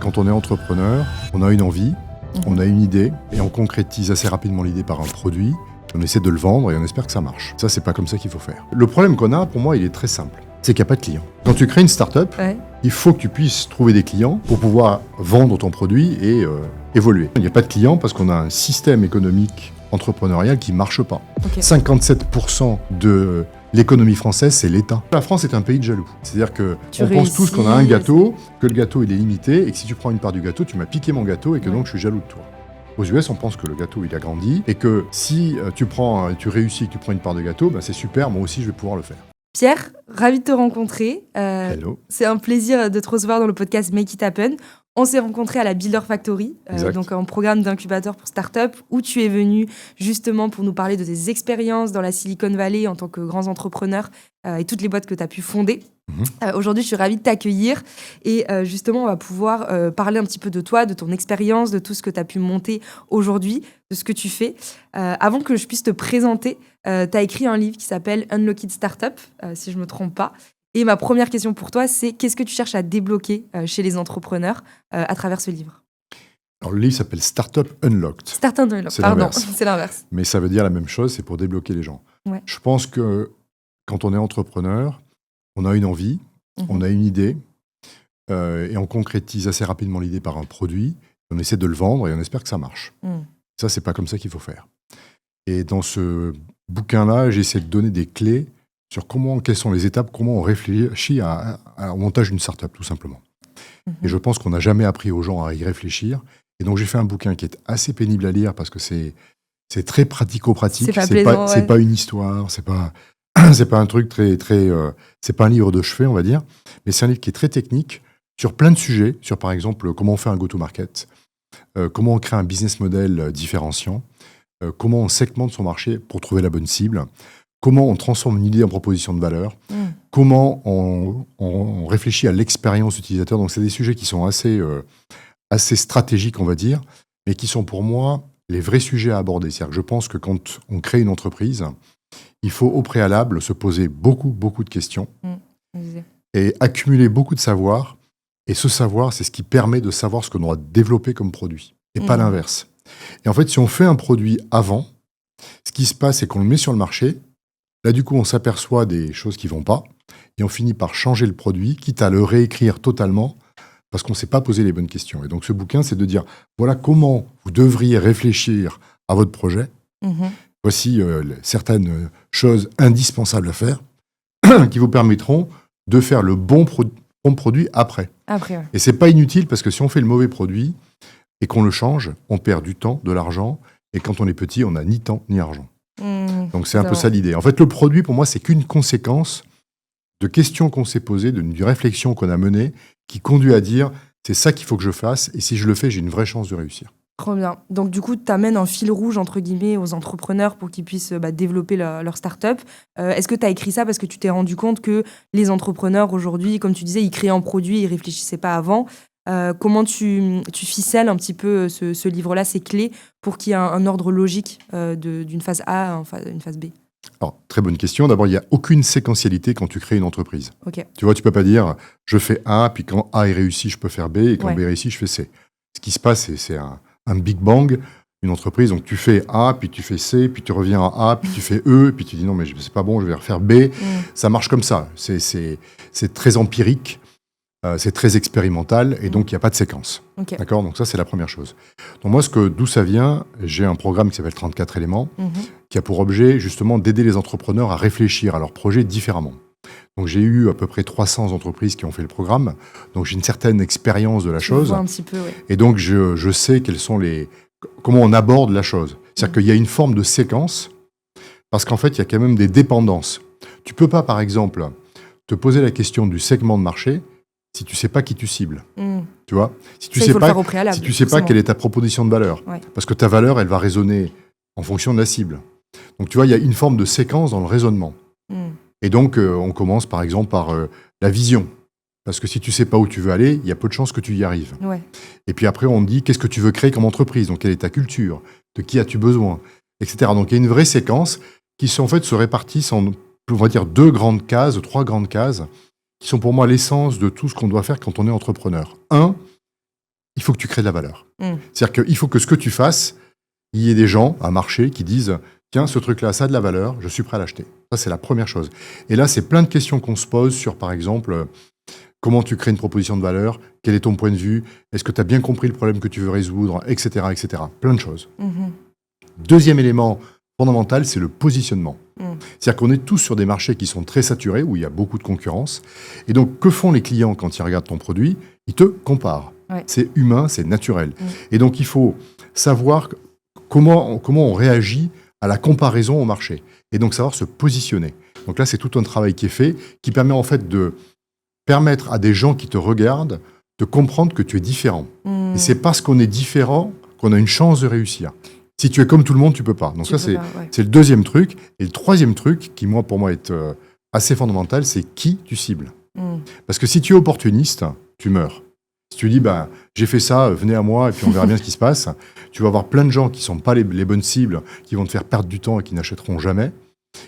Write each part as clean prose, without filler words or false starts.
quand on est entrepreneur, on a une envie, on a une idée, et on concrétise assez rapidement l'idée par un produit, on essaie de le vendre et on espère que ça marche. Ça, c'est pas comme ça qu'il faut faire. Le problème qu'on a, pour moi, il est très simple. C'est qu'il n'y a pas de clients. Quand tu crées une start-up, il faut que tu puisses trouver des clients pour pouvoir vendre ton produit et évoluer. Il n'y a pas de clients parce qu'on a un système économique entrepreneurial qui ne marche pas. 57% de l'économie française, c'est l'État. La France est un pays de jaloux. C'est-à-dire qu'on pense tous qu'on a un gâteau, que le gâteau il est limité et que si tu prends une part du gâteau, tu m'as piqué mon gâteau et que donc je suis jaloux de toi. Aux US, on pense que le gâteau il a grandi et que si tu réussis et que tu prends une part de gâteau, c'est super, moi aussi je vais pouvoir le faire. Pierre, ravi de te rencontrer. Hello. C'est un plaisir de te recevoir dans le podcast Make It Happen. On s'est rencontrés à la Builder Factory, donc un programme d'incubateur pour start-up, où tu es venu justement pour nous parler de tes expériences dans la Silicon Valley en tant que grand entrepreneur et toutes les boîtes que tu as pu fonder. Aujourd'hui, je suis ravie de t'accueillir et justement, on va pouvoir parler un petit peu de toi, de ton expérience, de tout ce que tu as pu monter aujourd'hui, de ce que tu fais. Avant que je puisse te présenter, tu as écrit un livre qui s'appelle Unlocked Startup, si je ne me trompe pas. Et ma première question pour toi, c'est qu'est-ce que tu cherches à débloquer chez les entrepreneurs à travers ce livre ? Alors, le livre s'appelle Startup Unlocked. Startup Unlocked, pardon, c'est l'inverse. Mais ça veut dire la même chose, c'est pour débloquer les gens. Ouais. Je pense que quand on est entrepreneur, on a une envie, on a une idée, et on concrétise assez rapidement l'idée par un produit, on essaie de le vendre et on espère que ça marche. Ça, c'est pas comme ça qu'il faut faire. Et dans ce bouquin-là, j'essaie de donner des clés sur quelles sont les étapes, comment on réfléchit au montage d'une start-up, tout simplement. Et je pense qu'on n'a jamais appris aux gens à y réfléchir. Et donc, j'ai fait un bouquin qui est assez pénible à lire parce que c'est très pratico-pratique. C'est pas une histoire, c'est pas un truc c'est pas un livre de chevet, on va dire. Mais c'est un livre qui est très technique sur plein de sujets, sur par exemple comment on fait un go-to-market, comment on crée un business model différenciant, comment on segmente son marché pour trouver la bonne cible, comment on transforme une idée en proposition de valeur, comment on réfléchit à l'expérience utilisateur. Donc, c'est des sujets qui sont assez stratégiques, on va dire, mais qui sont pour moi les vrais sujets à aborder. C'est-à-dire que je pense que quand on crée une entreprise, il faut au préalable se poser beaucoup, beaucoup de questions et accumuler beaucoup de savoir. Et ce savoir, c'est ce qui permet de savoir ce qu'on doit développer comme produit, et pas l'inverse. Et en fait, si on fait un produit avant, ce qui se passe, c'est qu'on le met sur le marché. Là, du coup, on s'aperçoit des choses qui ne vont pas et on finit par changer le produit, quitte à le réécrire totalement parce qu'on ne s'est pas posé les bonnes questions. Et donc, ce bouquin, c'est de dire, voilà comment vous devriez réfléchir à votre projet. Voici certaines choses indispensables à faire qui vous permettront de faire le bon produit après. Et ce n'est pas inutile parce que si on fait le mauvais produit et qu'on le change, on perd du temps, de l'argent. Et quand on est petit, on n'a ni temps ni argent. Donc, c'est un peu ça l'idée. En fait, le produit, pour moi, c'est qu'une conséquence de questions qu'on s'est posées, d'une réflexion qu'on a menée, qui conduit à dire, c'est ça qu'il faut que je fasse, et si je le fais, j'ai une vraie chance de réussir. Trop bien. Donc, du coup, tu amènes un fil rouge, entre guillemets, aux entrepreneurs pour qu'ils puissent développer leur start-up. Est-ce que tu as écrit ça parce que tu t'es rendu compte que les entrepreneurs, aujourd'hui, comme tu disais, ils créaient un produit, ils ne réfléchissaient pas avant. Comment tu ficelles un petit peu ce livre-là, ces clés, pour qu'il y ait un ordre logique d'une phase A à une phase B ? Alors, très bonne question. D'abord, il n'y a aucune séquentialité quand tu crées une entreprise. Tu vois, tu ne peux pas dire, je fais A, puis quand A est réussi, je peux faire B, et quand B est réussi, je fais C. Ce qui se passe, c'est un Big Bang, une entreprise. Donc, tu fais A, puis tu fais C, puis tu reviens à A, puis tu fais E, puis tu dis, non, mais c'est pas bon, je vais refaire B. Ça marche comme ça. C'est très empirique. C'est très expérimental et donc il n'y a pas de séquence. D'accord ? Donc ça, c'est la première chose. Donc moi, d'où ça vient, j'ai un programme qui s'appelle 34 éléments, qui a pour objet justement d'aider les entrepreneurs à réfléchir à leurs projets différemment. Donc j'ai eu à peu près 300 entreprises qui ont fait le programme, donc j'ai une certaine expérience de la chose. Un petit peu, Et donc je sais comment on aborde la chose. C'est-à-dire qu'il y a une forme de séquence, parce qu'en fait, il y a quand même des dépendances. Tu ne peux pas, par exemple, te poser la question du segment de marché si tu ne sais pas qui tu cibles. Tu vois ? Si tu ne sais pas quelle est ta proposition de valeur. Parce que ta valeur, elle va résonner en fonction de la cible. Donc, tu vois, il y a une forme de séquence dans le raisonnement. Et donc, on commence, par exemple, par la vision. Parce que si tu ne sais pas où tu veux aller, il y a peu de chances que tu y arrives. Et puis après, on dit, qu'est-ce que tu veux créer comme entreprise ? Donc, quelle est ta culture ? De qui as-tu besoin ? Etc. Donc, il y a une vraie séquence qui, en fait, se répartissent en, on va dire, 3 grandes cases, qui sont pour moi l'essence de tout ce qu'on doit faire quand on est entrepreneur. 1, faut que tu crées de la valeur. C'est-à-dire qu'il faut que ce que tu fasses, il y ait des gens, un marché, qui disent « Tiens, ce truc-là, ça a de la valeur, je suis prêt à l'acheter. » Ça, c'est la première chose. Et là, c'est plein de questions qu'on se pose sur, par exemple, comment tu crées une proposition de valeur, quel est ton point de vue, est-ce que tu as bien compris le problème que tu veux résoudre, etc., etc. Plein de choses. Deuxième élément fondamental, c'est le positionnement. C'est-à-dire qu'on est tous sur des marchés qui sont très saturés, où il y a beaucoup de concurrence. Et donc, que font les clients quand ils regardent ton produit? Ils te comparent. Ouais. C'est humain, c'est naturel. Et donc, il faut savoir comment on réagit à la comparaison au marché. Et donc, savoir se positionner. Donc là, c'est tout un travail qui est fait, qui permet en fait de permettre à des gens qui te regardent de comprendre que tu es différent. Et c'est parce qu'on est différent qu'on a une chance de réussir. Si tu es comme tout le monde, tu peux pas. Donc ça, c'est le deuxième truc. Et le troisième truc, qui pour moi est assez fondamental, c'est qui tu cibles. Parce que si tu es opportuniste, tu meurs. Si tu dis, j'ai fait ça, venez à moi, et puis on verra bien ce qui se passe, tu vas avoir plein de gens qui ne sont pas les bonnes cibles, qui vont te faire perdre du temps et qui n'achèteront jamais.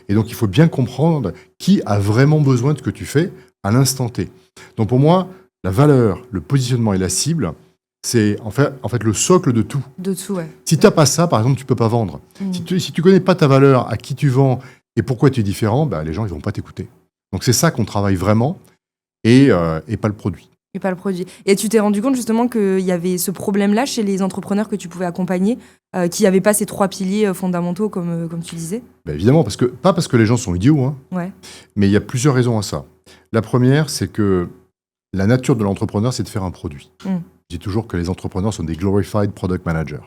Et donc, il faut bien comprendre qui a vraiment besoin de ce que tu fais à l'instant T. Donc, pour moi, la valeur, le positionnement et la cible, c'est en fait le socle de tout. De tout, ouais. Si tu n'as pas ça, par exemple, tu ne peux pas vendre. Si tu ne connais pas ta valeur, à qui tu vends et pourquoi tu es différent, les gens ne vont pas t'écouter. Donc, c'est ça qu'on travaille vraiment et pas le produit. Et pas le produit. Et tu t'es rendu compte justement qu'il y avait ce problème-là chez les entrepreneurs que tu pouvais accompagner, qui n'avaient pas ces 3 piliers fondamentaux comme tu disais? Évidemment, pas parce que les gens sont idiots, mais il y a plusieurs raisons à ça. La première, c'est que la nature de l'entrepreneur, c'est de faire un produit. Je dis toujours que les entrepreneurs sont des glorified product managers.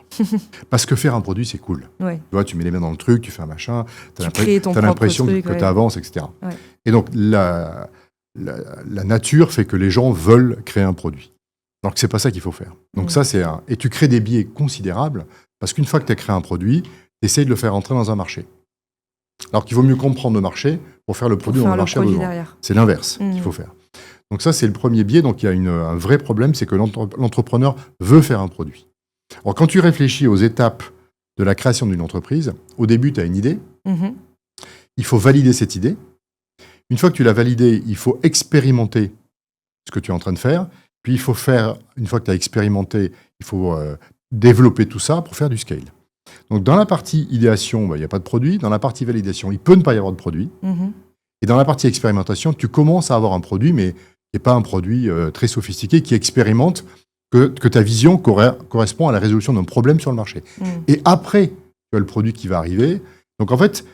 Parce que faire un produit, c'est cool. Ouais. Tu vois, tu mets les mains dans le truc, tu fais un machin, tu as l'impression que tu avances, etc. Ouais. Et donc, la nature fait que les gens veulent créer un produit. Alors que c'est pas ça qu'il faut faire. Donc ça, et tu crées des biais considérables, parce qu'une fois que tu as créé un produit, tu essayes de le faire entrer dans un marché. Alors qu'il vaut mieux comprendre le marché pour faire le produit dans le marché derrière. C'est l'inverse qu'il faut faire. Donc ça, c'est le premier biais. Donc il y a un vrai problème, c'est que l'entrepreneur veut faire un produit. Alors quand tu réfléchis aux étapes de la création d'une entreprise, au début, tu as une idée. Il faut valider cette idée. Une fois que tu l'as validée, il faut expérimenter ce que tu es en train de faire. Puis il faut une fois que tu as expérimenté, il faut développer tout ça pour faire du scale. Donc dans la partie idéation, il n'y a pas de produit. Dans la partie validation, il peut ne pas y avoir de produit. Et dans la partie expérimentation, tu commences à avoir un produit, mais qui n'est pas un produit très sophistiqué, qui expérimente que ta vision correspond à la résolution d'un problème sur le marché. Et après, tu as le produit qui va arriver. Donc en fait,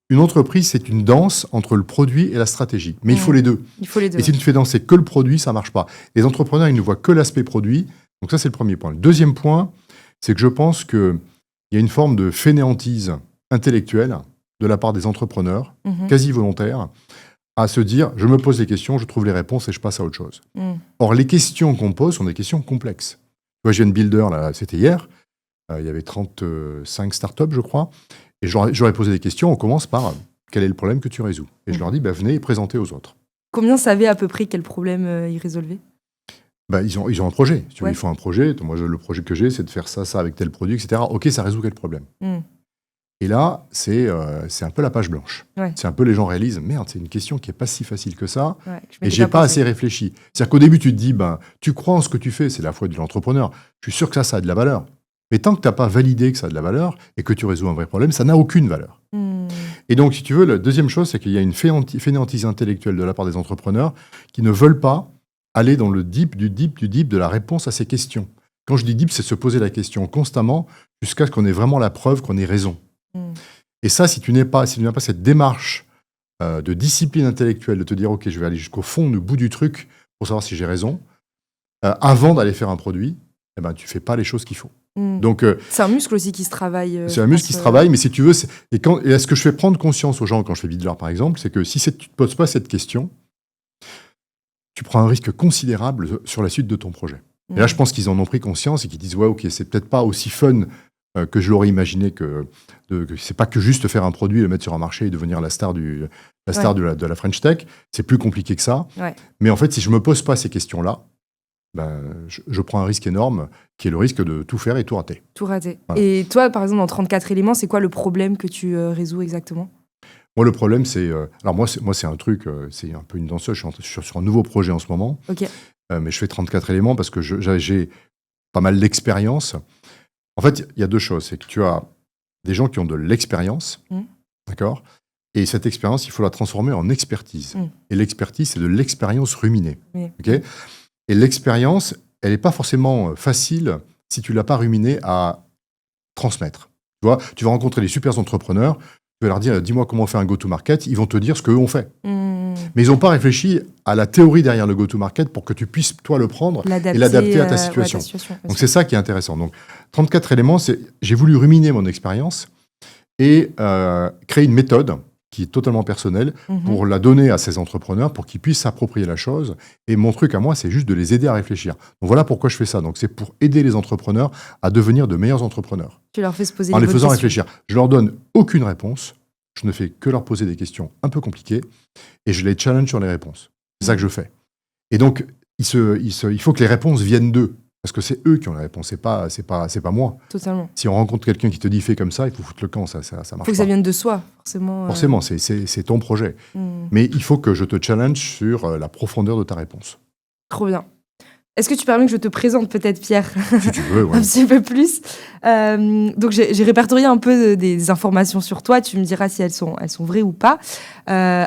une entreprise, c'est une danse entre le produit et la stratégie. Mais il faut les deux. Et si tu ne fais danser que le produit, ça ne marche pas. Les entrepreneurs, ils ne voient que l'aspect produit. Donc ça, c'est le premier point. Le deuxième point, c'est que je pense qu'il y a une forme de fainéantise intellectuelle de la part des entrepreneurs, quasi volontaires, à se dire « je me pose des questions, je trouve les réponses et je passe à autre chose ». Or, les questions qu'on pose sont des questions complexes. Moi, j'ai une builder, là, c'était hier, il y avait 35 startups, je crois, et j'aurais posé des questions, on commence par « quel est le problème que tu résous ?» Et je leur dis « venez et présentez aux autres ». Combien savaient à peu près quel problème ils résolvaient? Ils ont un projet. Si ils font un projet, moi, le projet que j'ai, c'est de faire ça avec tel produit, etc. Ok, ça résout quel problème? Et là, c'est un peu la page blanche. C'est un peu les gens réalisent, merde, c'est une question qui n'est pas si facile que ça, et j'ai pas assez réfléchi. C'est-à-dire qu'au début, tu te dis, tu crois en ce que tu fais, c'est la foi de l'entrepreneur. Je suis sûr que ça a de la valeur. Mais tant que tu n'as pas validé que ça a de la valeur et que tu résous un vrai problème, ça n'a aucune valeur. Et donc, si tu veux, la deuxième chose, c'est qu'il y a une fainéantise intellectuelle de la part des entrepreneurs qui ne veulent pas aller dans le deep de la réponse à ces questions. Quand je dis deep, c'est se poser la question constamment jusqu'à ce qu'on ait vraiment la preuve qu'on ait raison. Et ça, si tu n'as pas cette démarche de discipline intellectuelle, de te dire, OK, je vais aller jusqu'au fond, au bout du truc pour savoir si j'ai raison, avant d'aller faire un produit, tu ne fais pas les choses qu'il faut. Donc, c'est un muscle aussi qui se travaille. C'est un muscle qui se travaille, mais si tu veux, et ce que je fais prendre conscience aux gens quand je fais Bidler, par exemple, c'est que si tu ne te poses pas cette question, tu prends un risque considérable sur la suite de ton projet. Et là, je pense qu'ils en ont pris conscience et qu'ils disent, ouais, OK, c'est peut-être pas aussi fun que je l'aurais imaginé, que c'est pas que juste faire un produit, le mettre sur un marché et devenir la star de la French Tech. C'est plus compliqué que ça. Mais en fait, si je me pose pas ces questions-là, je prends un risque énorme, qui est le risque de tout faire et tout rater. Tout rater. Voilà. Et toi, par exemple, dans 34 éléments, c'est quoi le problème que tu résous exactement? Moi, le problème, c'est... alors moi, c'est un truc, c'est un peu une danseuse. Je suis sur un nouveau projet en ce moment. Mais je fais 34 éléments parce que j'ai pas mal d'expérience. En fait, il y a deux choses. C'est que tu as des gens qui ont de l'expérience, d'accord ? Et cette expérience, il faut la transformer en expertise. Et l'expertise, c'est de l'expérience ruminée. Okay ? Et l'expérience, elle n'est pas forcément facile si tu ne l'as pas ruminée à transmettre. Tu vois, tu vas rencontrer des super entrepreneurs, tu vas leur dire, dis-moi comment on fait un go-to-market, ils vont te dire ce qu'eux ont fait. Mais ils n'ont pas réfléchi à la théorie derrière le go-to-market pour que tu puisses, toi, le prendre et l'adapter à ta situation. Donc, c'est ça qui est intéressant. Donc, 34 éléments, j'ai voulu ruminer mon expérience et créer une méthode qui est totalement personnelle, pour la donner à ces entrepreneurs, pour qu'ils puissent s'approprier la chose. Et mon truc à moi, c'est juste de les aider à réfléchir. Donc voilà pourquoi je fais ça. Donc c'est pour aider les entrepreneurs à devenir de meilleurs entrepreneurs. Tu leur fais se poser en les faisant questions. Réfléchir. Je leur donne aucune réponse. Je ne fais que leur poser des questions un peu compliquées et je les challenge sur les réponses. C'est ça que je fais. Et donc, il faut que les réponses viennent d'eux. Parce que c'est eux qui ont la réponse, c'est pas moi. Totalement. Si on rencontre quelqu'un qui te dit fais comme ça, il faut foutre le camp, ça marche pas. Il faut que ça vienne de soi, forcément. Forcément, c'est ton projet. Mais il faut que je te challenge sur la profondeur de ta réponse. Trop bien. Est-ce que tu permets que je te présente peut-être, Pierre, si tu veux, ouais. un petit peu plus. Donc j'ai répertorié un peu des informations sur toi. Tu me diras si elles sont vraies ou pas.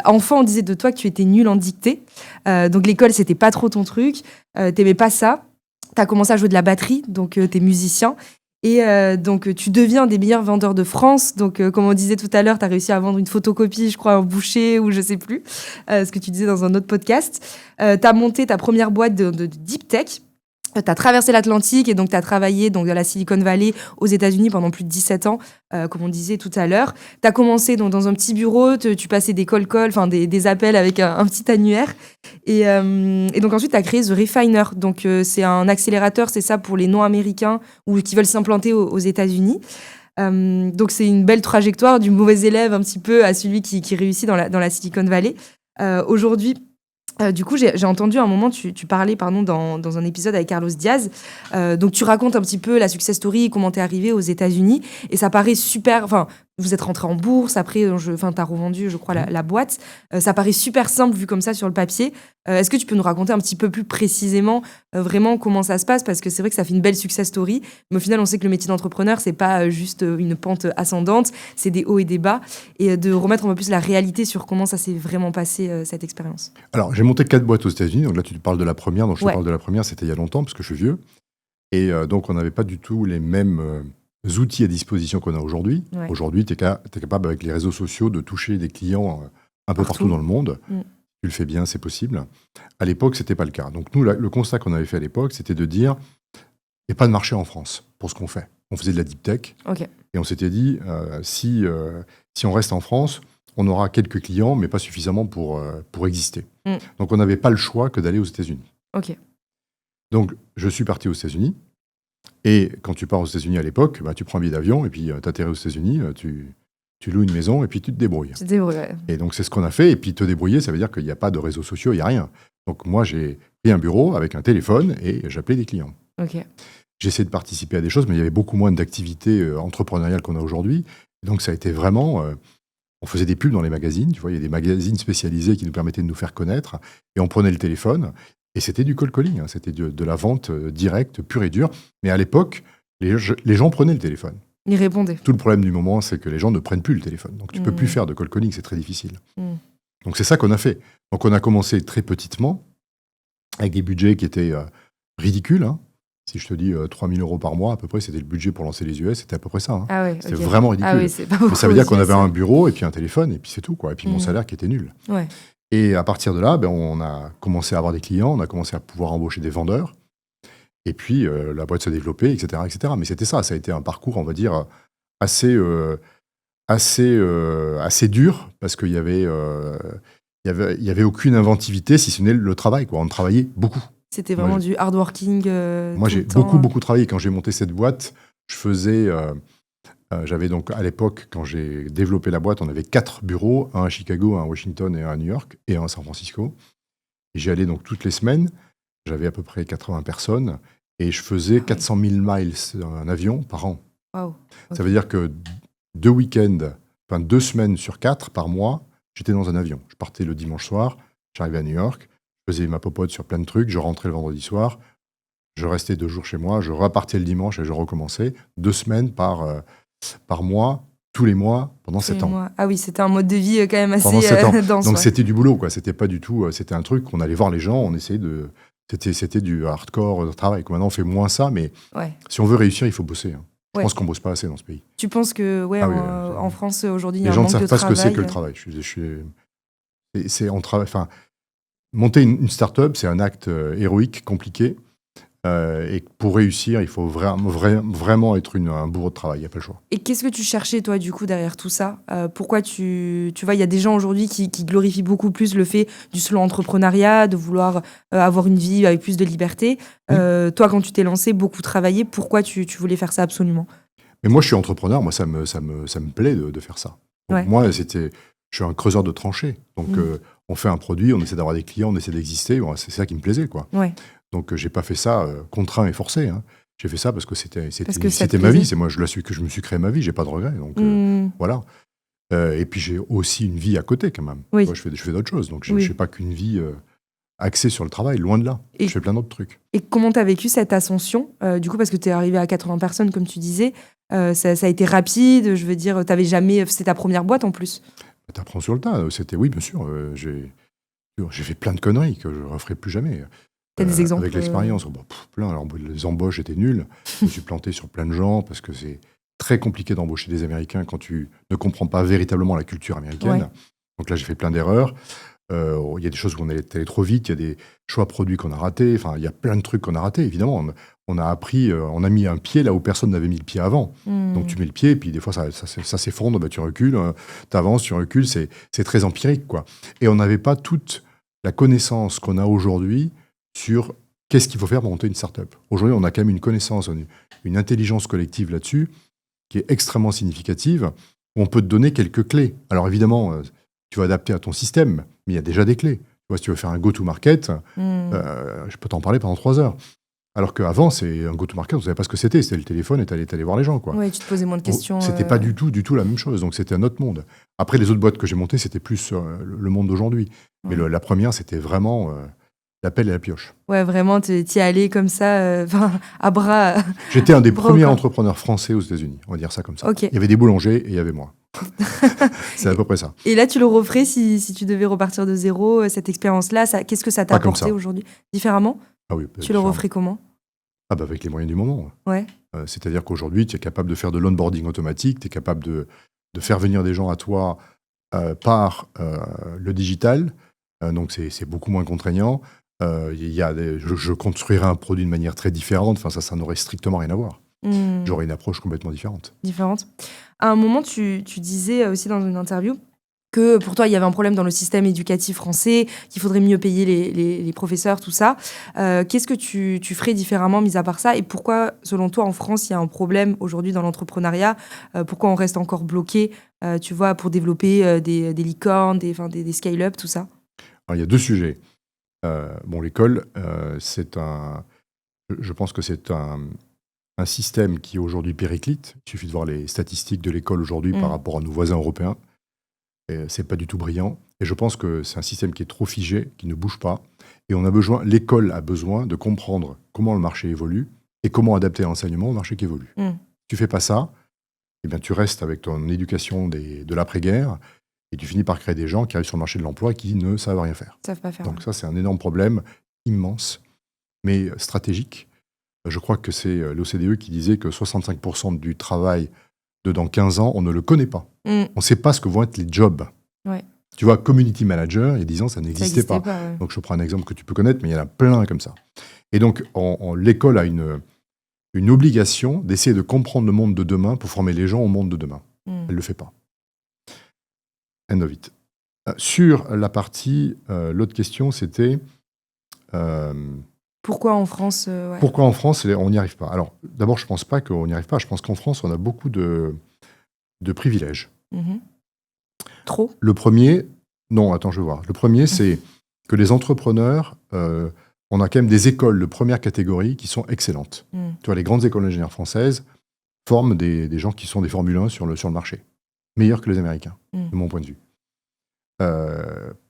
Enfant, on disait de toi que tu étais nul en dictée. Donc l'école, c'était pas trop ton truc. T'aimais pas ça. Tu as commencé à jouer de la batterie, donc tu es musicien. Et donc, tu deviens un des meilleurs vendeurs de France. Donc, comme on disait tout à l'heure, tu as réussi à vendre une photocopie, je crois, un boucher ou je sais plus, ce que tu disais dans un autre podcast. Tu as monté ta première boîte de deep tech. Tu as traversé l'Atlantique et donc tu as travaillé dans la Silicon Valley aux États-Unis pendant plus de 17 ans, comme on disait tout à l'heure. Tu as commencé dans un petit bureau, tu passais des call enfin des appels avec un petit annuaire. Et donc ensuite, tu as créé The Refiner. Donc c'est un accélérateur, c'est ça, pour les non-américains ou qui veulent s'implanter aux États-Unis. Donc c'est une belle trajectoire du mauvais élève un petit peu à celui qui réussit dans la Silicon Valley. Aujourd'hui, du coup, j'ai entendu à un moment, tu parlais dans un épisode avec Carlos Diaz. Donc, tu racontes un petit peu la success story, comment t'es arrivé aux États-Unis. Et ça paraît super. Enfin, vous êtes rentré en bourse. Après, t'as revendu, je crois, la boîte. Ça paraît super simple vu comme ça sur le papier. Est-ce que tu peux nous raconter un petit peu plus précisément vraiment comment ça se passe? Parce que c'est vrai que ça fait une belle success story. Mais au final, on sait que le métier d'entrepreneur, c'est pas juste une pente ascendante. C'est des hauts et des bas. Et de remettre un peu plus la réalité sur comment ça s'est vraiment passé, cette expérience. Alors, j'ai monté 4 boîtes aux États-Unis. Donc là, tu te parles de la première. Donc, je te parle de la première. C'était il y a longtemps parce que je suis vieux. Et donc, on n'avait pas du tout les mêmes outils à disposition qu'on a aujourd'hui. Ouais. Aujourd'hui, tu es capable, avec les réseaux sociaux, de toucher des clients un peu partout dans le monde. Tu le fais bien, c'est possible. À l'époque, ce n'était pas le cas. Donc, nous, le constat qu'on avait fait à l'époque, c'était de dire il n'y a pas de marché en France pour ce qu'on fait. On faisait de la deep tech. Okay. Et on s'était dit, si on reste en France, on aura quelques clients, mais pas suffisamment pour exister. Donc, on n'avait pas le choix que d'aller aux États-Unis. Okay. Donc, je suis parti aux États-Unis. Et quand tu pars aux États-Unis à l'époque, tu prends un billet d'avion et puis tu atterris aux États-Unis, tu loues une maison et puis tu te débrouilles. Tu te débrouilles, ouais. Et donc, c'est ce qu'on a fait. Et puis, te débrouiller, ça veut dire qu'il n'y a pas de réseaux sociaux, il n'y a rien. Donc, moi, j'ai pris un bureau avec un téléphone et j'appelais des clients. Okay. J'ai essayé de participer à des choses, mais il y avait beaucoup moins d'activités entrepreneuriales qu'on a aujourd'hui. Donc, ça a été vraiment... on faisait des pubs dans les magazines. Tu vois, il y a des magazines spécialisés qui nous permettaient de nous faire connaître. Et on prenait le téléphone. Et c'était du cold calling. C'était de la vente directe, pure et dure. Mais à l'époque, les gens prenaient le téléphone. Ils répondaient. Tout le problème du moment, c'est que les gens ne prennent plus le téléphone. Donc, tu ne peux plus faire de cold calling. C'est très difficile. Donc, c'est ça qu'on a fait. Donc, on a commencé très petitement, avec des budgets qui étaient ridicules. Hein. Si je te dis 3 000 € par mois, à peu près, c'était le budget pour lancer les US, c'était à peu près ça. Hein. Ah ouais, c'était vraiment ridicule. Ah oui, c'est pas beaucoup. Mais ça veut dire qu'on avait un bureau et puis un téléphone et puis c'est tout, quoi. Et puis mon salaire qui était nul. Ouais. Et à partir de là, on a commencé à avoir des clients, on a commencé à pouvoir embaucher des vendeurs. Et puis la boîte s'est développée, etc., etc. Mais c'était ça, ça a été un parcours, on va dire, assez dur parce qu'il y avait aucune inventivité, si ce n'est le travail, quoi. On travaillait beaucoup. C'était vraiment du hard working. Moi, j'ai beaucoup travaillé. Quand j'ai monté cette boîte, je faisais... j'avais donc, à l'époque, quand j'ai développé la boîte, on avait 4 bureaux, un à Chicago, un à Washington et un à New York, et un à San Francisco. Et j'y allais donc toutes les semaines. J'avais à peu près 80 personnes, et je faisais 400 000 miles en avion par an. Wow. Okay. Ça veut dire que 2 week-ends, enfin 2 semaines sur 4 par mois, j'étais dans un avion. Je partais le dimanche soir, j'arrivais à New York, je faisais ma popote sur plein de trucs, je rentrais le vendredi soir, Je restais 2 jours chez moi, je repartais le dimanche et je recommençais 2 semaines par mois, tous les mois, pendant 7 ans. Ah oui, c'était un mode de vie quand même assez dense. Donc c'était du boulot, quoi. C'était pas du tout. C'était un truc, on allait voir les gens, on essayait de. C'était du hardcore travail. Maintenant, on fait moins ça, mais si on veut réussir, il faut bosser. Hein. Je pense qu'on bosse pas assez dans ce pays. Tu penses que, en France, aujourd'hui, il y a un manque de travail. Les gens ne savent pas ce que c'est que le travail. Enfin, monter une start-up, c'est un acte héroïque, compliqué. Et pour réussir, il faut vraiment être un bourreau de travail, il n'y a pas le choix. Et qu'est-ce que tu cherchais, toi, du coup, derrière tout ça ? Pourquoi tu vois, il y a des gens aujourd'hui qui glorifient beaucoup plus le fait du slow entrepreneuriat, de vouloir avoir une vie avec plus de liberté. Toi, quand tu t'es lancé, beaucoup travaillé, pourquoi tu voulais faire ça absolument ? Mais moi, je suis entrepreneur, moi, ça me plaît de faire ça. Donc, moi, je suis un creuseur de tranchées. Donc, on fait un produit, on essaie d'avoir des clients, on essaie d'exister. Bon, c'est ça qui me plaisait, quoi. Donc, j'ai pas fait ça contraint et forcé. Hein. J'ai fait ça parce que c'était ma vie. C'est moi, je me suis créé ma vie. J'ai pas de regrets. Donc, voilà. Et puis, j'ai aussi une vie à côté, quand même. Moi, je fais d'autres choses. Donc, je n'ai pas qu'une vie axée sur le travail. Loin de là. Je fais plein d'autres trucs. Et comment tu as vécu cette ascension du coup, parce que tu es arrivé à 80 personnes, comme tu disais. Ça a été rapide. Je veux dire, c'était ta première boîte en plus. Tu apprends sur le tas. Oui, bien sûr. J'ai fait plein de conneries que je ne referai plus jamais. T'as des exemples avec l'expérience, plein. Alors, les embauches étaient nulles. Je me suis planté sur plein de gens parce que c'est très compliqué d'embaucher des Américains quand tu ne comprends pas véritablement la culture américaine. Donc là, j'ai fait plein d'erreurs. Il y a des choses où on est allé trop vite. Il y a des choix produits qu'on a ratés. Enfin, il y a plein de trucs qu'on a ratés, évidemment. On a appris, on a mis un pied là où personne n'avait mis le pied avant. Donc tu mets le pied, et puis des fois ça s'effondre, tu recules, tu avances, tu recules. C'est très empirique, quoi. Et on n'avait pas toute la connaissance qu'on a aujourd'hui sur qu'est-ce qu'il faut faire pour monter une start-up. Aujourd'hui, on a quand même une connaissance, une intelligence collective là-dessus qui est extrêmement significative. On peut te donner quelques clés. Alors évidemment, tu vas adapter à ton système, mais il y a déjà des clés. Tu vois, si tu veux faire un go-to-market, je peux t'en parler pendant 3 heures. Alors qu'avant, c'est un go-to-market, on ne savait pas ce que c'était. C'était le téléphone et tu allais voir les gens, quoi. Oui, tu te posais moins de questions. C'était pas du tout la même chose. Donc c'était un autre monde. Après, les autres boîtes que j'ai montées, c'était plus le monde d'aujourd'hui. Mais la première, c'était vraiment la pelle et la pioche. Ouais, vraiment, tu y allais comme ça, à bras. J'étais un des premiers entrepreneurs français aux États-Unis, on va dire ça comme ça. Okay. Il y avait des boulangers et il y avait moi. C'est à peu près ça. Et là, tu le referais si tu devais repartir de zéro, cette expérience-là, qu'est-ce que ça t'a apporté aujourd'hui ? Différemment ? Ah oui, tu le referais comment ? Avec les moyens du moment. Ouais. C'est-à-dire qu'aujourd'hui, tu es capable de faire de l'onboarding automatique, tu es capable de faire venir des gens à toi par le digital. Donc, c'est beaucoup moins contraignant. Je construirais un produit de manière très différente. Enfin, ça n'aurait strictement rien à voir. J'aurais une approche complètement différente. À un moment, tu disais aussi dans une interview que pour toi, il y avait un problème dans le système éducatif français, qu'il faudrait mieux payer les professeurs, tout ça. Qu'est-ce que tu ferais différemment, mis à part ça ? Et pourquoi, selon toi, en France, il y a un problème aujourd'hui dans l'entrepreneuriat ? Pourquoi on reste encore bloqué, tu vois, pour développer des licornes, des scale-up, tout ça ? Alors, il y a 2 sujets. L'école, je pense que c'est un système qui est aujourd'hui périclite. Il suffit de voir les statistiques de l'école aujourd'hui par rapport à nos voisins européens. C'est pas du tout brillant. Et je pense que c'est un système qui est trop figé, qui ne bouge pas. Et l'école a besoin de comprendre comment le marché évolue et comment adapter l'enseignement au marché qui évolue. Si tu fais pas ça, eh bien, tu restes avec ton éducation de l'après-guerre et tu finis par créer des gens qui arrivent sur le marché de l'emploi qui ne savent rien faire. Savent pas faire. Donc ça, c'est un énorme problème, immense, mais stratégique. Je crois que c'est l'OCDE qui disait que 65% du travail de dans 15 ans, on ne le connaît pas. On ne sait pas ce que vont être les jobs. Ouais. Tu vois, community manager, il y a 10 ans, ça n'existait pas. Ouais. Donc je prends un exemple que tu peux connaître, mais il y en a plein comme ça. Et donc, l'école a une obligation d'essayer de comprendre le monde de demain pour former les gens au monde de demain. Elle ne le fait pas. End of it. Sur la partie, l'autre question, c'était... pourquoi en France Pourquoi en France, on n'y arrive pas ? Alors, d'abord, je ne pense pas qu'on n'y arrive pas. Je pense qu'en France, on a beaucoup de privilèges. Trop ? Le premier... Non, attends, je vais voir. Le premier, c'est que les entrepreneurs... on a quand même des écoles de première catégorie qui sont excellentes. Tu vois, les grandes écoles d'ingénieurs françaises forment des gens qui sont des Formule 1 sur le marché. Meilleurs que les Américains, de mon point de vue.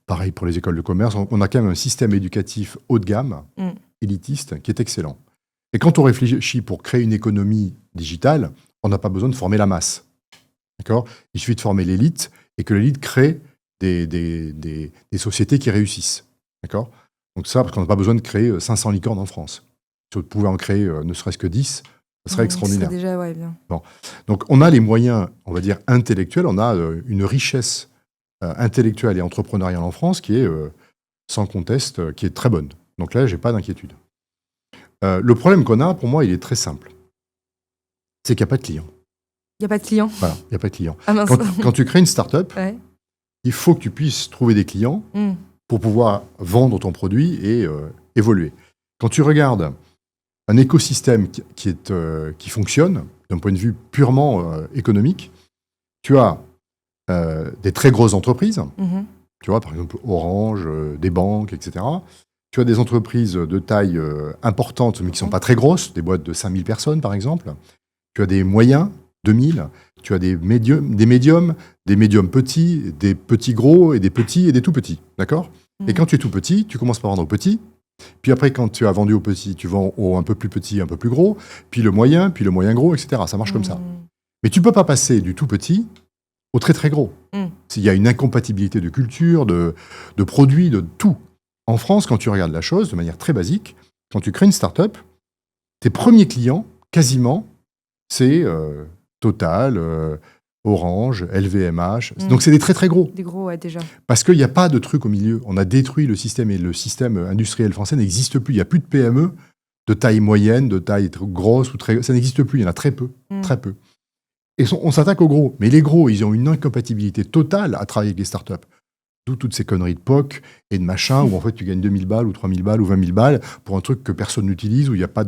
Pareil pour les écoles de commerce. On a quand même un système éducatif haut de gamme, élitiste, qui est excellent. Et quand on réfléchit pour créer une économie digitale, on n'a pas besoin de former la masse. D'accord ? Il suffit de former l'élite et que l'élite crée des sociétés qui réussissent. D'accord ? Donc ça, parce qu'on n'a pas besoin de créer 500 licornes en France. Si on pouvait en créer ne serait-ce que 10, ce serait extraordinaire. Ce serait déjà, bien. Bon. Donc on a les moyens, on va dire, intellectuels, on a une richesse intellectuelle et entrepreneuriale en France qui est, sans conteste, qui est très bonne. Donc là, je n'ai pas d'inquiétude. Le problème qu'on a, pour moi, il est très simple. C'est qu'il n'y a pas de clients. Il n'y a pas de clients. Voilà, il n'y a pas de clients. Ah, mince. Quand tu crées une start-up, il faut que tu puisses trouver des clients pour pouvoir vendre ton produit et évoluer. Quand tu regardes un écosystème qui fonctionne d'un point de vue purement économique, tu as des très grosses entreprises, tu vois, par exemple Orange, des banques, etc. Tu as des entreprises de taille importante, mais qui ne sont pas très grosses, des boîtes de 5000 personnes, par exemple. Tu as des moyens, 2000. Tu as des médiums petits, des petits gros, et des petits et des tout petits. D'accord ? Et quand tu es tout petit, tu commences par vendre au petit. Puis après, quand tu as vendu au petit, tu vends au un peu plus petit, un peu plus gros. Puis le moyen gros, etc. Ça marche comme ça. Mais tu ne peux pas passer du tout petit au très très gros. Il y a une incompatibilité de culture, de produits, de tout. En France, quand tu regardes la chose de manière très basique, quand tu crées une start-up, tes premiers clients, quasiment, c'est Total, Orange, LVMH. Donc c'est des très très gros. Des gros, ouais, déjà. Parce qu'il n'y a pas de truc au milieu. On a détruit le système et le système industriel français n'existe plus. Il n'y a plus de PME de taille moyenne, de taille grosse ou très... Ça n'existe plus. Il y en a très peu. Très peu. Et on s'attaque aux gros. Mais les gros, ils ont une incompatibilité totale à travailler avec les startups. D'où toutes ces conneries de POC et de machin, où en fait tu gagnes 2000 balles ou 3000 balles ou 20 000 balles pour un truc que personne n'utilise, où il n'y a pas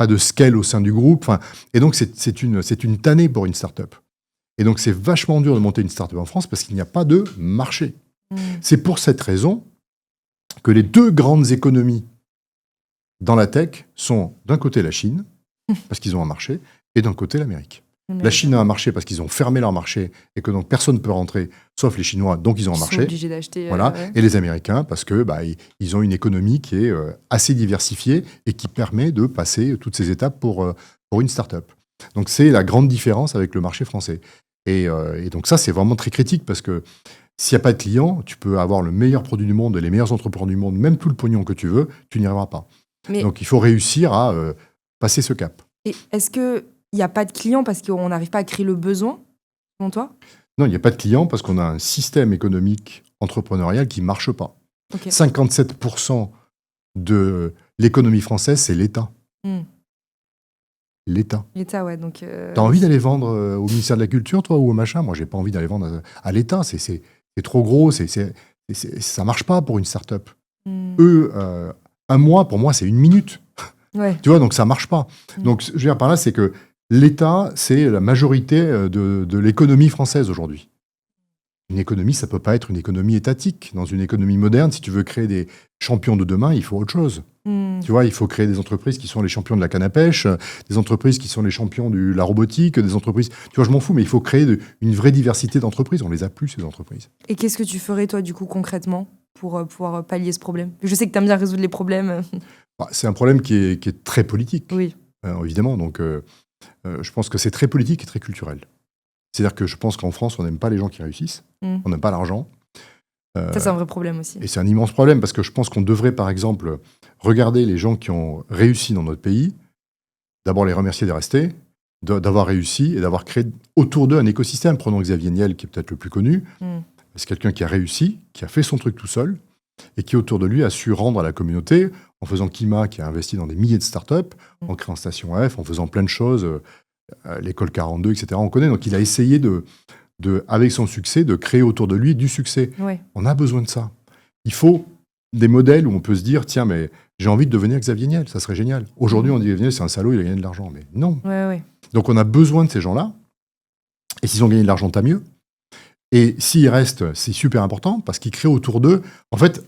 de scale au sein du groupe. Enfin, et donc c'est une tannée pour une start-up. Et donc c'est vachement dur de monter une start-up en France parce qu'il n'y a pas de marché. C'est pour cette raison que les deux grandes économies dans la tech sont d'un côté la Chine, parce qu'ils ont un marché, et d'un côté l'Amérique. La Chine a un marché parce qu'ils ont fermé leur marché et que donc personne ne peut rentrer, sauf les Chinois, donc ils ont un marché. Ils sont obligés d'acheter. Voilà. Et les Américains parce que ils ont une économie qui est assez diversifiée et qui permet de passer toutes ces étapes pour une start-up. Donc c'est la grande différence avec le marché français. Et donc ça, c'est vraiment très critique parce que s'il n'y a pas de clients, tu peux avoir le meilleur produit du monde et les meilleurs entrepreneurs du monde, même tout le pognon que tu veux, tu n'y arriveras pas. Donc il faut réussir à passer ce cap. Et est-ce qu'il n'y a pas de clients parce qu'on n'arrive pas à créer le besoin, selon toi ? Non, il n'y a pas de clients parce qu'on a un système économique entrepreneurial qui ne marche pas. Okay. 57% de l'économie française, c'est l'État. L'État. L'État, ouais. Donc, t'as envie d'aller vendre au ministère de la Culture, toi, ou au machin ? Moi, j'ai pas envie d'aller vendre à l'État. C'est trop gros. Ça marche pas pour une start-up. Eux, un mois, pour moi, c'est une minute. Ouais. Tu vois, donc ça marche pas. Donc, je veux dire par là, c'est que l'État, c'est la majorité de l'économie française aujourd'hui. Une économie, ça peut pas être une économie étatique. Dans une économie moderne, si tu veux créer des champions de demain, il faut autre chose. Tu vois, il faut créer des entreprises qui sont les champions de la canne à pêche, des entreprises qui sont les champions de la robotique, des entreprises... Tu vois, je m'en fous, mais il faut créer une vraie diversité d'entreprises. On les a plus, ces entreprises. Et qu'est-ce que tu ferais, toi, du coup, concrètement, pour pouvoir pallier ce problème ? Je sais que tu aimes bien résoudre les problèmes. C'est un problème qui est très politique, oui. Évidemment. Donc, je pense que c'est très politique et très culturel. C'est-à-dire que je pense qu'en France, on n'aime pas les gens qui réussissent. On n'aime pas l'argent. Ça, c'est un vrai problème aussi. Et c'est un immense problème parce que je pense qu'on devrait, par exemple, regarder les gens qui ont réussi dans notre pays, d'abord les remercier de rester, d'avoir réussi et d'avoir créé autour d'eux un écosystème. Prenons Xavier Niel, qui est peut-être le plus connu. C'est quelqu'un qui a réussi, qui a fait son truc tout seul et qui, autour de lui, a su rendre à la communauté en faisant Kima, qui a investi dans des milliers de startups, en créant Station F, en faisant plein de choses, l'école 42, etc. On connaît. Donc, il a essayé avec son succès, de créer autour de lui du succès. Ouais. On a besoin de ça. Il faut des modèles où on peut se dire, tiens, mais j'ai envie de devenir Xavier Niel, ça serait génial. Aujourd'hui, on dit, Xavier Niel, c'est un salaud, il a gagné de l'argent. Mais non. Ouais. Donc, on a besoin de ces gens-là. Et s'ils ont gagné de l'argent, tant mieux. Et s'ils restent, c'est super important, parce qu'ils créent autour d'eux... En fait,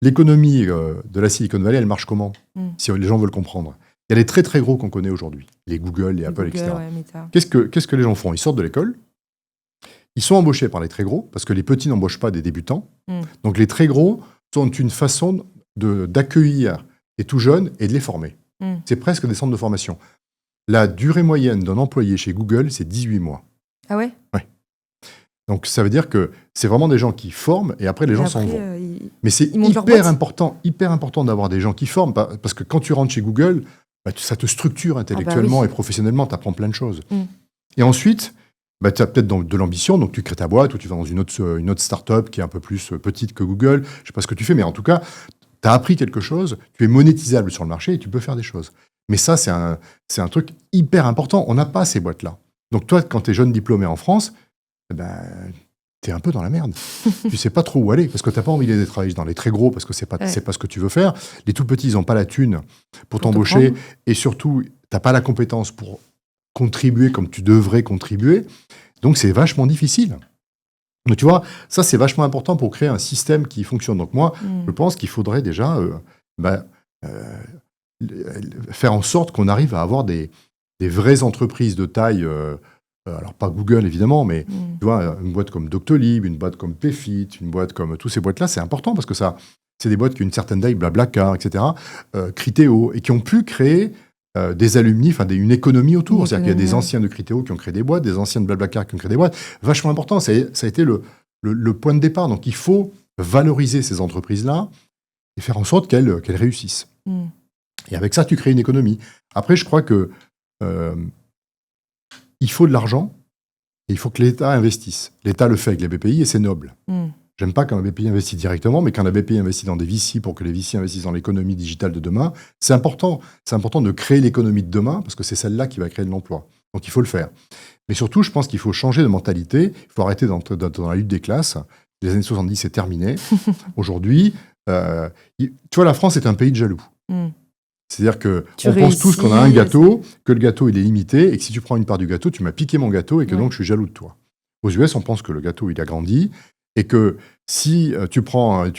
l'économie de la Silicon Valley, elle marche comment ? Si les gens veulent comprendre. Il y a les très, très gros qu'on connaît aujourd'hui. Les Google, les Apple, etc. Ouais, Qu'est-ce que les gens font ? Ils sortent de l'école. Ils sont embauchés par les très gros, parce que les petits n'embauchent pas des débutants. Donc les très gros sont une façon d'accueillir les tout jeunes et de les former. C'est presque des centres de formation. La durée moyenne d'un employé chez Google, c'est 18 mois. Ah ouais? Ouais. Donc, ça veut dire que c'est vraiment des gens qui forment et après, les gens s'en vont. Mais c'est hyper important d'avoir des gens qui forment parce que quand tu rentres chez Google, ça te structure intellectuellement et professionnellement, tu apprends plein de choses. Et ensuite, tu as peut-être de l'ambition, donc tu crées ta boîte ou tu vas dans une autre start-up qui est un peu plus petite que Google. Je ne sais pas ce que tu fais, mais en tout cas, tu as appris quelque chose, tu es monétisable sur le marché et tu peux faire des choses. Mais ça, c'est un truc hyper important. On n'a pas ces boîtes-là. Donc toi, quand tu es jeune diplômé en France, tu es un peu dans la merde. Tu sais pas trop où aller parce que tu n'as pas envie d'aller travailler dans les très gros parce que c'est pas ce que tu veux faire. Les tout petits, ils n'ont pas la thune pour t'embaucher et surtout, tu n'as pas la compétence pour contribuer comme tu devrais contribuer. Donc, c'est vachement difficile. Donc, tu vois, ça, c'est vachement important pour créer un système qui fonctionne. Donc, moi, je pense qu'il faudrait déjà faire en sorte qu'on arrive à avoir des vraies entreprises de taille, alors pas Google évidemment, mais tu vois, une boîte comme Doctolib, une boîte comme Payfit, une boîte comme toutes ces boîtes-là, c'est important parce que ça, c'est des boîtes qui ont une certaine taille, Blablacar, etc., Criteo, et qui ont pu créer des alumni, une économie autour. C'est-à-dire qu'il y a des anciens de Criteo qui ont créé des boîtes, des anciens de Blablacar qui ont créé des boîtes. Vachement important, ça a été le point de départ. Donc il faut valoriser ces entreprises-là et faire en sorte qu'elles réussissent. Et avec ça, tu crées une économie. Après, je crois que il faut de l'argent et il faut que l'État investisse. L'État le fait avec les BPI et c'est noble. J'aime pas quand la BPI investit directement, mais quand la BPI investit dans des VC pour que les VC investissent dans l'économie digitale de demain, c'est important. C'est important de créer l'économie de demain parce que c'est celle-là qui va créer de l'emploi. Donc il faut le faire. Mais surtout, je pense qu'il faut changer de mentalité. Il faut arrêter dans la lutte des classes. Les années 70, c'est terminé. Aujourd'hui, tu vois, la France est un pays de jaloux. C'est-à-dire qu'on pense tous qu'on a un gâteau, que le gâteau il est limité, et que si tu prends une part du gâteau, tu m'as piqué mon gâteau, et que donc je suis jaloux de toi. Aux US, on pense que le gâteau il a grandi, et que si tu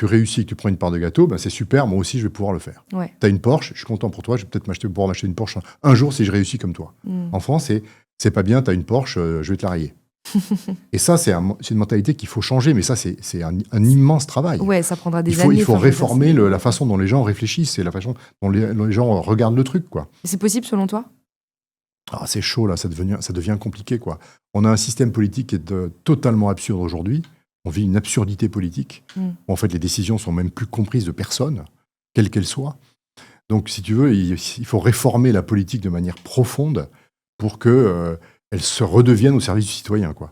réussis et que tu prends une part de gâteau, c'est super, moi aussi je vais pouvoir le faire. Tu as une Porsche, je suis content pour toi, je vais peut-être pouvoir m'acheter une Porsche un jour si je réussis comme toi. En France, c'est pas bien, tu as une Porsche, je vais te la rayer. Et ça, c'est une mentalité qu'il faut changer, mais ça, c'est un immense travail. Ouais, ça prendra des années. Il faut réformer la façon dont les gens réfléchissent et la façon dont les gens regardent le truc, quoi. C'est possible, selon toi ? C'est chaud, là, ça devient compliqué, quoi. On a un système politique qui est totalement absurde aujourd'hui. On vit une absurdité politique. Où, en fait, les décisions sont même plus comprises de personne, quelles qu'elles soient. Donc, si tu veux, il faut réformer la politique de manière profonde pour que elles se redeviennent au service du citoyen, quoi.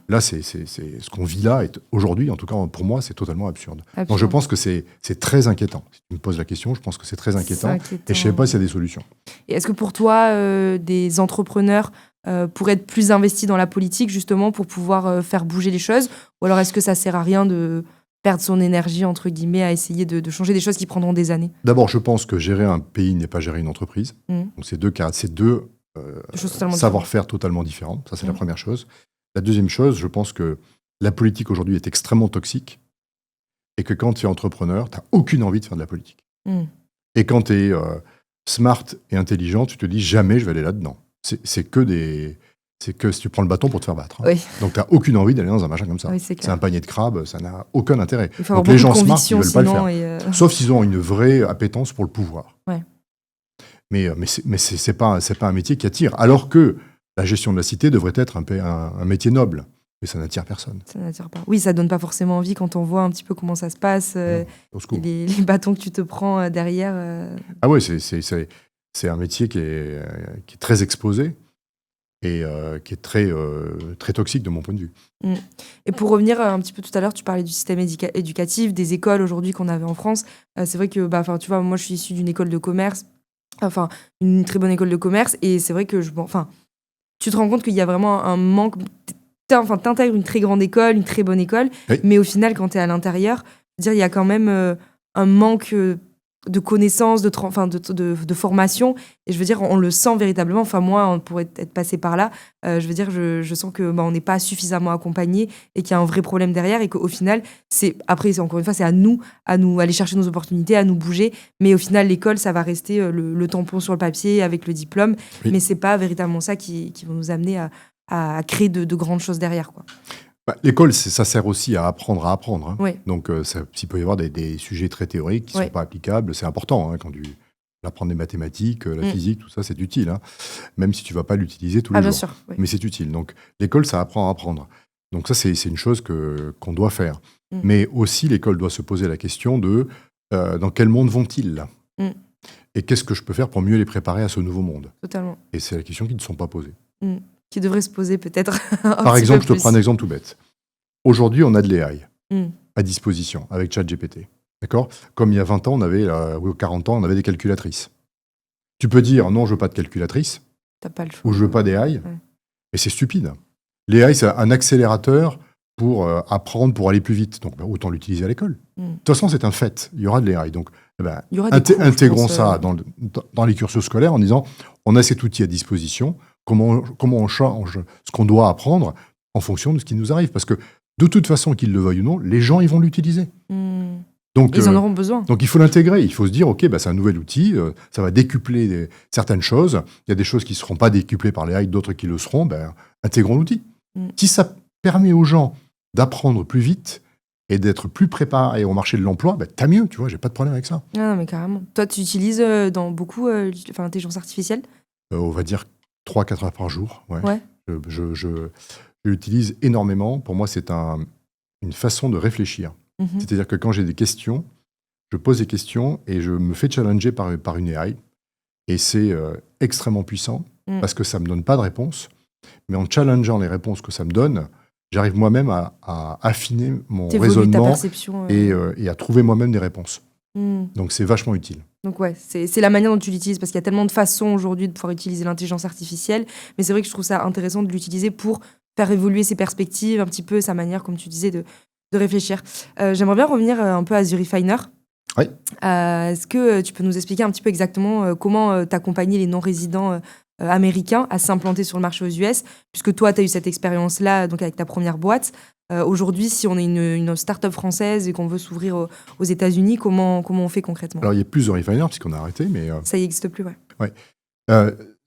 Là, c'est ce qu'on vit là, aujourd'hui, en tout cas pour moi, c'est totalement absurde. Donc je pense que c'est très inquiétant. Si tu me poses la question, je pense que c'est très inquiétant. Et je ne sais pas s'il y a des solutions. Et est-ce que pour toi, des entrepreneurs pourraient être plus investis dans la politique, justement, pour pouvoir faire bouger les choses ? Ou alors est-ce que ça ne sert à rien de perdre son énergie, entre guillemets, à essayer de changer des choses qui prendront des années ? D'abord, je pense que gérer un pays n'est pas gérer une entreprise. Donc c'est deux savoir-faire totalement différents. Ça, c'est la première chose. La deuxième chose, je pense que la politique aujourd'hui est extrêmement toxique et que quand tu es entrepreneur, tu n'as aucune envie de faire de la politique. Et quand tu es smart et intelligent, tu te dis jamais je vais aller là-dedans. C'est que si tu prends le bâton pour te faire battre. Donc tu n'as aucune envie d'aller dans un machin comme ça. C'est un panier de crabes, ça n'a aucun intérêt. Donc les gens smart, ils ne veulent pas le faire. Sauf s'ils ont une vraie appétence pour le pouvoir. Mais c'est pas un métier qui attire. Alors que la gestion de la cité devrait être un métier noble. Mais ça n'attire personne. Ça n'attire pas. Oui, ça donne pas forcément envie quand on voit un petit peu comment ça se passe, les bâtons que tu te prends derrière. Ah ouais, c'est un métier qui est très exposé et qui est très, très toxique de mon point de vue. Et pour revenir un petit peu tout à l'heure, tu parlais du système éducatif, des écoles aujourd'hui qu'on avait en France. C'est vrai que, tu vois, moi je suis issue d'une école de commerce. Enfin, une très bonne école de commerce, et c'est vrai que tu te rends compte qu'il y a vraiment un manque. T'intègres une très grande école, une très bonne école, mais au final, quand t'es à l'intérieur, il y a quand même un manque de connaissances, de formation, et je veux dire, on le sent véritablement. Enfin, moi, on pourrait être passé par là. Je veux dire, je sens que on n'est pas suffisamment accompagné et qu'il y a un vrai problème derrière, et qu'au final, encore une fois, c'est à nous aller chercher nos opportunités, à nous bouger. Mais au final, l'école, ça va rester le tampon sur le papier avec le diplôme, mais c'est pas véritablement ça qui va nous amener à créer de grandes choses derrière, quoi. L'école, ça sert aussi à apprendre. Hein. Donc, s'il peut y avoir des sujets très théoriques qui ne sont pas applicables, c'est important. Hein, quand Apprendre les mathématiques, la physique, tout ça, c'est utile, hein, même si tu ne vas pas l'utiliser tous les jours. Bien sûr, oui. Mais c'est utile. Donc, l'école, ça apprend à apprendre. Donc ça, c'est une chose qu'on doit faire. Mais aussi, l'école doit se poser la question de dans quel monde vont-ils, là et qu'est-ce que je peux faire pour mieux les préparer à ce nouveau monde? Totalement. Et c'est la question qui ne sont pas posées. Qui devrait se poser peut-être Par exemple, je te prends un exemple tout bête. Aujourd'hui, on a de l'AI à disposition avec ChatGPT. D'accord? Comme il y a 20 ans, ou 40 ans, on avait des calculatrices. Tu peux dire non, je veux pas de calculatrice. T'as pas le choix. Ou je veux pas d'AI. Mais c'est stupide. L'AI, c'est un accélérateur pour apprendre, pour aller plus vite. Donc, autant l'utiliser à l'école. De toute façon, c'est un fait. Il y aura de l'AI. Donc, intégrons ça dans les cursus scolaires en disant on a cet outil à disposition. Comment on change ce qu'on doit apprendre en fonction de ce qui nous arrive. Parce que de toute façon, qu'ils le veuillent ou non, les gens, ils vont l'utiliser. Donc, ils en auront besoin. Donc il faut l'intégrer. Il faut se dire, OK, c'est un nouvel outil, ça va décupler certaines choses. Il y a des choses qui ne seront pas décuplées par les AI, d'autres qui le seront. Intégrons l'outil. Si ça permet aux gens d'apprendre plus vite et d'être plus préparés au marché de l'emploi, tant mieux, tu vois, j'ai pas de problème avec ça. Non, mais carrément. Toi, tu utilises dans beaucoup l'intelligence artificielle? On va dire 3-4 heures par jour. Ouais. Je l'utilise énormément. Pour moi, c'est une façon de réfléchir. C'est-à-dire que quand j'ai des questions, je pose des questions et je me fais challenger par une AI. Et c'est extrêmement puissant parce que ça ne me donne pas de réponse. Mais en challengeant les réponses que ça me donne, j'arrive moi-même à affiner mon raisonnement et à trouver moi-même des réponses. Donc c'est vachement utile. Donc c'est la manière dont tu l'utilises, parce qu'il y a tellement de façons aujourd'hui de pouvoir utiliser l'intelligence artificielle. Mais c'est vrai que je trouve ça intéressant de l'utiliser pour faire évoluer ses perspectives, un petit peu sa manière, comme tu disais, de réfléchir. J'aimerais bien revenir un peu à The Refiner. Oui. Est-ce que tu peux nous expliquer un petit peu exactement comment t'accompagner les non-résidents américains à s'implanter sur le marché aux US, puisque toi, tu as eu cette expérience-là donc avec ta première boîte. Aujourd'hui, si on est une start-up française et qu'on veut s'ouvrir aux États-Unis, comment on fait concrètement? Alors, il y a plus de Refiner, puisqu'on a arrêté, mais... Ça y n'existe plus, ouais.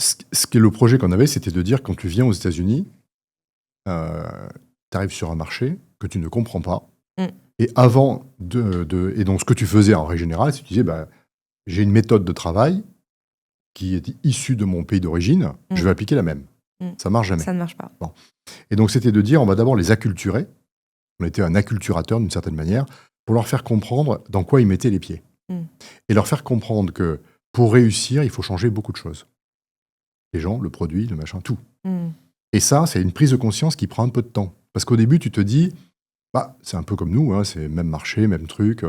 Ce qui est le projet qu'on avait, c'était de dire, quand tu viens aux États-Unis, tu arrives sur un marché que tu ne comprends pas. Et avant et donc ce que tu faisais en règle générale, c'est que tu disais, j'ai une méthode de travail qui est issue de mon pays d'origine, je vais appliquer la même. Ça marche jamais. Ça ne marche pas. Bon. Et donc c'était de dire, on va d'abord les acculturer. On était un acculturateur d'une certaine manière, pour leur faire comprendre dans quoi ils mettaient les pieds. Et leur faire comprendre que pour réussir, il faut changer beaucoup de choses. Les gens, le produit, le machin, tout. Et ça, c'est une prise de conscience qui prend un peu de temps. Parce qu'au début, tu te dis, c'est un peu comme nous, hein, c'est même marché, même truc,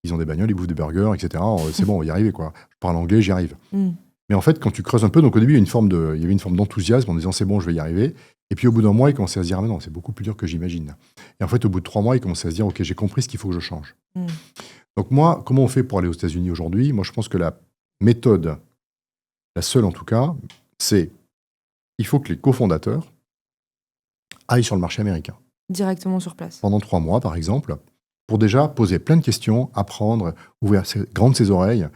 ils ont des bagnoles, ils bouffent des burgers, etc. C'est bon, on va y arriver, quoi. Je parle anglais, j'y arrive. Mais en fait, quand tu creuses un peu, donc au début, il y avait une forme d'enthousiasme en disant, c'est bon, je vais y arriver. Et puis au bout d'un mois, ils commençaient à se dire, non, c'est beaucoup plus dur que j'imagine. Et en fait, au bout de 3 mois, ils commençaient à se dire, OK, j'ai compris ce qu'il faut que je change. Donc moi, comment on fait pour aller aux États-Unis aujourd'hui? Moi, je pense que la méthode, la seule en tout cas, c'est il faut que les cofondateurs aillent sur le marché américain. Directement sur place. Pendant 3 mois, par exemple, pour déjà poser plein de questions, apprendre, ouvrir grandes ses oreilles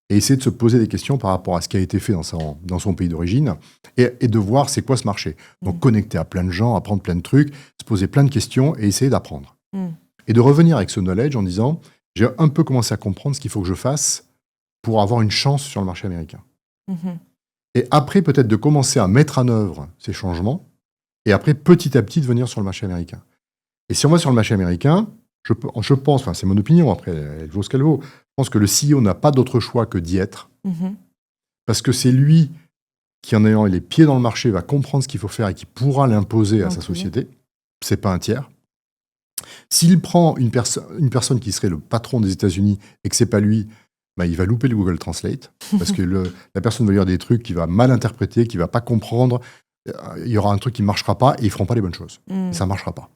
et essayer de se poser des questions par rapport à ce qui a été fait dans son pays d'origine et de voir c'est quoi ce marché. Donc connecter à plein de gens, apprendre plein de trucs, se poser plein de questions et essayer d'apprendre. Et de revenir avec ce knowledge en disant j'ai un peu commencé à comprendre ce qu'il faut que je fasse pour avoir une chance sur le marché américain. Et après, peut-être de commencer à mettre en œuvre ces changements et après, petit à petit, de venir sur le marché américain. Et si on va sur le marché américain, je pense, c'est mon opinion, après, elle vaut ce qu'elle vaut, je pense que le CEO n'a pas d'autre choix que d'y être. Parce que c'est lui qui, en ayant les pieds dans le marché, va comprendre ce qu'il faut faire et qui pourra l'imposer à sa société. C'est pas un tiers. S'il prend une personne qui serait le patron des États-Unis et que c'est pas lui, il va louper le Google Translate. Parce que la personne va lire des trucs qu'il va mal interpréter, qu'il va pas comprendre. Il y aura un truc qui ne marchera pas et ils ne feront pas les bonnes choses. Et ça ne marchera pas.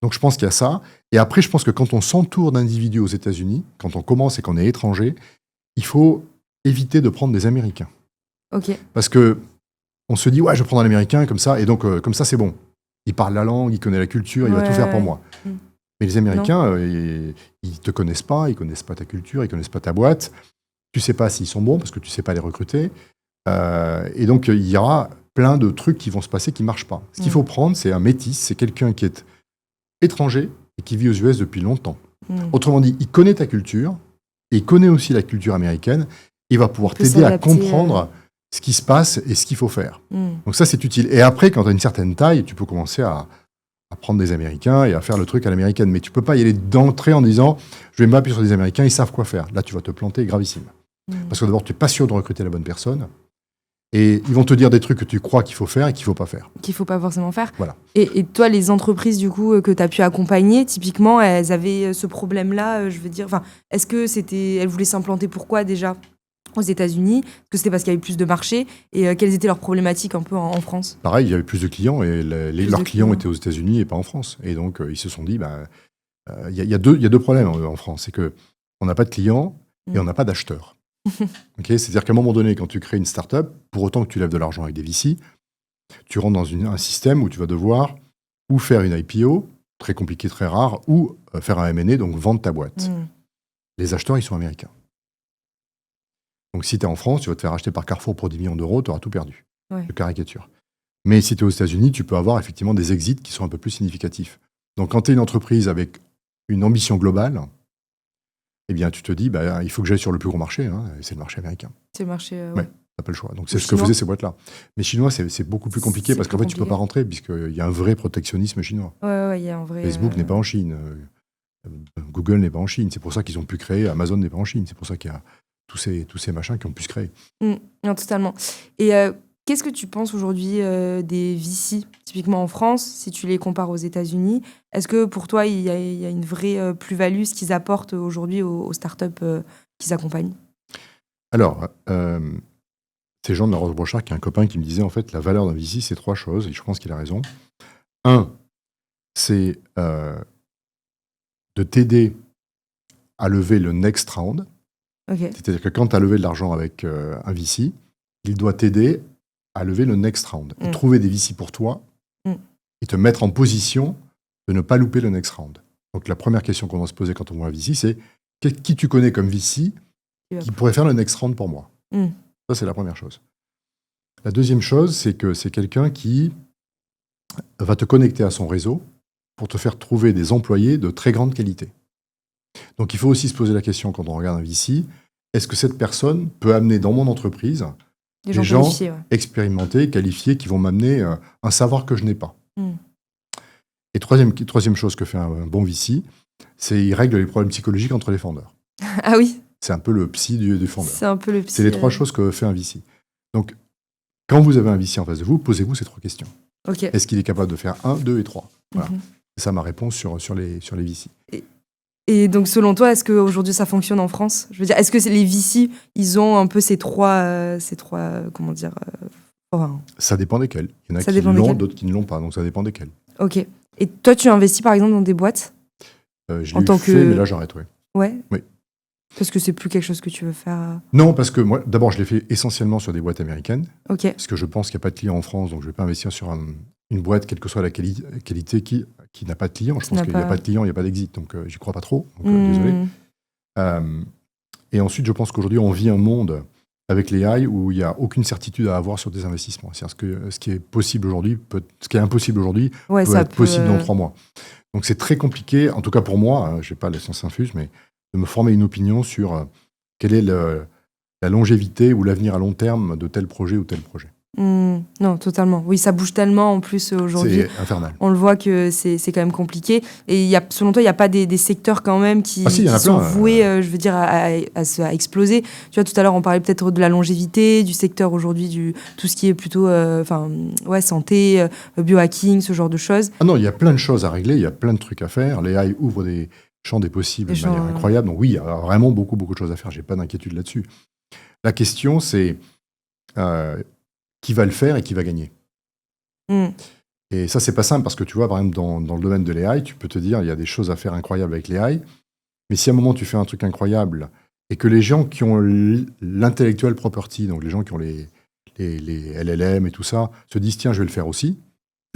Donc je pense qu'il y a ça. Et après, je pense que quand on s'entoure d'individus aux États-Unis, quand on commence et qu'on est étranger, il faut éviter de prendre des Américains. Parce qu'on se dit, ouais, je vais prendre un Américain comme ça, et donc comme ça, c'est bon. Il parle la langue, il connaît la culture, il va tout faire pour moi. Mais les Américains, ils ne te connaissent pas, ils ne connaissent pas ta culture, ils ne connaissent pas ta boîte. Tu ne sais pas s'ils sont bons parce que tu ne sais pas les recruter. Et donc, il y aura plein de trucs qui vont se passer qui ne marchent pas. Ce qu'il faut prendre, c'est un métis, c'est quelqu'un qui est étranger et qui vit aux US depuis longtemps. Autrement dit, il connaît ta culture et il connaît aussi la culture américaine il va pouvoir t'aider à comprendre ce qui se passe et ce qu'il faut faire. Donc ça, c'est utile. Et après, quand tu as une certaine taille, tu peux commencer à prendre des Américains et à faire le truc à l'américaine. Mais tu peux pas y aller d'entrée en disant « je vais m'appuyer sur des Américains, ils savent quoi faire ». Là, tu vas te planter gravissime. Parce que d'abord, tu n'es pas sûr de recruter la bonne personne. Et ils vont te dire des trucs que tu crois qu'il faut faire et qu'il ne faut pas faire. Qu'il ne faut pas forcément faire. Voilà. Et toi, les entreprises du coup que tu as pu accompagner, typiquement, elles avaient ce problème-là, je veux dire. Est-ce que elles voulaient s'implanter pourquoi déjà aux États-Unis? Est-ce que c'était parce qu'il y avait plus de marché? Et quelles étaient leurs problématiques un peu en France? Pareil, il y avait plus de clients et leurs clients étaient aux États-Unis et pas en France. Et donc, ils se sont dit, il y a deux problèmes en France. C'est qu'on n'a pas de clients et on n'a pas d'acheteurs. Okay, c'est-à-dire qu'à un moment donné, quand tu crées une start-up, pour autant que tu lèves de l'argent avec des VC, tu rentres dans un système où tu vas devoir ou faire une IPO, très compliqué, très rare, ou faire un M&A, donc vendre ta boîte. Les acheteurs, ils sont américains. Donc si tu es en France, tu vas te faire acheter par Carrefour pour 10 millions d'euros, tu auras tout perdu. De caricature. Mais si tu es aux États-Unis, tu peux avoir effectivement des exits qui sont un peu plus significatifs. Donc quand tu es une entreprise avec une ambition globale, eh bien, tu te dis, il faut que j'aille sur le plus gros marché, et c'est le marché américain. C'est le marché, ouais. T'as pas le choix. Donc, c'est ce que faisaient ces boîtes-là. Mais chinois, c'est beaucoup plus compliqué parce qu'en fait, tu peux pas rentrer puisqu'il y a un vrai protectionnisme chinois. Ouais, il y a un vrai... Facebook n'est pas en Chine. Google n'est pas en Chine. C'est pour ça qu'ils ont pu créer. Amazon n'est pas en Chine. C'est pour ça qu'il y a tous ces machins qui ont pu se créer. Non, totalement. Et qu'est-ce que tu penses aujourd'hui des VC, typiquement en France, si tu les compares aux États-Unis? Est-ce que pour toi, il y a une vraie plus-value, ce qu'ils apportent aujourd'hui aux startups qu'ils accompagnent? Alors, c'est Jean de la Roche-Brochard qui est un copain qui me disait, en fait, la valeur d'un VC, c'est 3 choses, et je pense qu'il a raison. 1, c'est de t'aider à lever le next round. Okay. C'est-à-dire que quand tu as levé de l'argent avec un VC, il doit t'aider à lever le next round. Et trouver des VC pour toi et te mettre en position de ne pas louper le next round. Donc la première question qu'on doit se poser quand on voit un VC, c'est qui tu connais comme VC qui pourrait faire le next round pour moi? Ça, c'est la première chose. La deuxième chose, c'est que c'est quelqu'un qui va te connecter à son réseau pour te faire trouver des employés de très grande qualité. Donc il faut aussi se poser la question quand on regarde un VC, est-ce que cette personne peut amener dans mon entreprise des gens expérimentés, qualifiés, qui vont m'amener un savoir que je n'ai pas. Et troisième chose que fait un bon VC, c'est qu'il règle les problèmes psychologiques entre les fondeurs. Ah oui. C'est un peu le psy du fondeur. C'est un peu le psy. C'est les 3 choses que fait un VC. Donc, quand vous avez un VC en face de vous, posez-vous ces 3 questions. Okay. Est-ce qu'il est capable de faire 1, 2 et 3 Voilà. C'est ça ma réponse sur les VC. Et donc, selon toi, est-ce qu'aujourd'hui ça fonctionne en France? Je veux dire, est-ce que les VC, ils ont un peu ces trois comment dire Ça dépend desquels. Il y en a qui l'ont, d'autres qui ne l'ont pas. Donc, ça dépend desquels. Ok. Et toi, tu investis par exemple dans des boîtes? Je l'ai fait, mais là, j'arrête, oui. Ouais. Oui. Parce que c'est plus quelque chose que tu veux faire? Non, parce que moi, d'abord, je l'ai fait essentiellement sur des boîtes américaines. Ok. Parce que je pense qu'il n'y a pas de clients en France, donc je ne vais pas investir sur une boîte, quelle que soit la qualité, qui n'a pas de clients. Je pense qu'il n'y a pas de clients, il n'y a pas d'exit, donc j'y crois pas trop. Donc, désolé. Et ensuite, je pense qu'aujourd'hui, on vit un monde avec les AI où il n'y a aucune certitude à avoir sur des investissements. C'est-à-dire que ce qui est possible aujourd'hui, ce qui est impossible aujourd'hui, peut être possible dans 3 mois. Donc c'est très compliqué, en tout cas pour moi, je n'ai pas la science infuse, mais de me former une opinion sur quelle est la longévité ou l'avenir à long terme de tel projet ou tel projet. Non, totalement. Oui, ça bouge tellement en plus aujourd'hui. C'est infernal. On le voit que c'est quand même compliqué. Et selon toi, il n'y a pas des secteurs quand même qui sont voués, je veux dire, à exploser. Tu vois, tout à l'heure, on parlait peut-être de la longévité, du secteur aujourd'hui, tout ce qui est plutôt santé, biohacking, ce genre de choses. Ah non, il y a plein de choses à régler, il y a plein de trucs à faire. Les AI ouvrent des champs des possibles de manière incroyable. Donc oui, il y a vraiment beaucoup de choses à faire. Je n'ai pas d'inquiétude là-dessus. La question, c'est qui va le faire et qui va gagner. Et ça, c'est pas simple parce que tu vois, par exemple, dans le domaine de l'AI, tu peux te dire, il y a des choses à faire incroyables avec l'AI, mais si à un moment tu fais un truc incroyable et que les gens qui ont l'intellectual property, donc les gens qui ont les LLM et tout ça, se disent, tiens, je vais le faire aussi,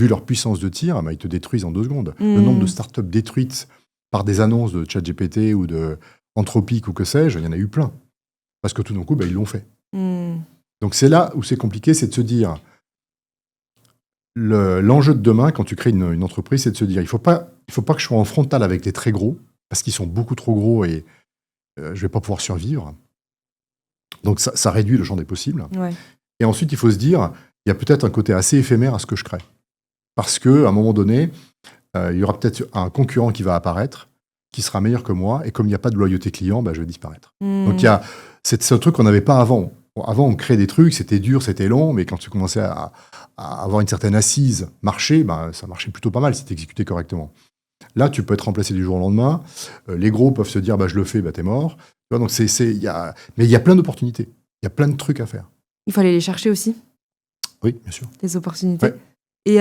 vu leur puissance de tir, ils te détruisent en 2 secondes. Le nombre de startups détruites par des annonces de ChatGPT ou de Anthropic ou que sais-je, il y en a eu plein. Parce que tout d'un coup, ils l'ont fait. Donc c'est là où c'est compliqué, c'est de se dire, l'enjeu de demain, quand tu crées une entreprise, c'est de se dire, il faut pas que je sois en frontal avec les très gros, parce qu'ils sont beaucoup trop gros et je vais pas pouvoir survivre. Donc ça réduit le champ des possibles. Ouais. Et ensuite, il faut se dire, il y a peut-être un côté assez éphémère à ce que je crée. Parce qu'à un moment donné, il y aura peut-être un concurrent qui va apparaître, qui sera meilleur que moi, et comme il n'y a pas de loyauté client, je vais disparaître. Donc c'est un truc qu'on n'avait pas avant. Avant, on créait des trucs, c'était dur, c'était long, mais quand tu commençais à avoir une certaine assise marché, ça marchait plutôt pas mal si tu exécutais correctement. Là, tu peux être remplacé du jour au lendemain. Les gros peuvent se dire, je le fais, t'es mort. Tu vois, donc mais il y a plein d'opportunités. Il y a plein de trucs à faire. Il faut aller les chercher aussi. Oui, bien sûr. Des opportunités. Ouais. Et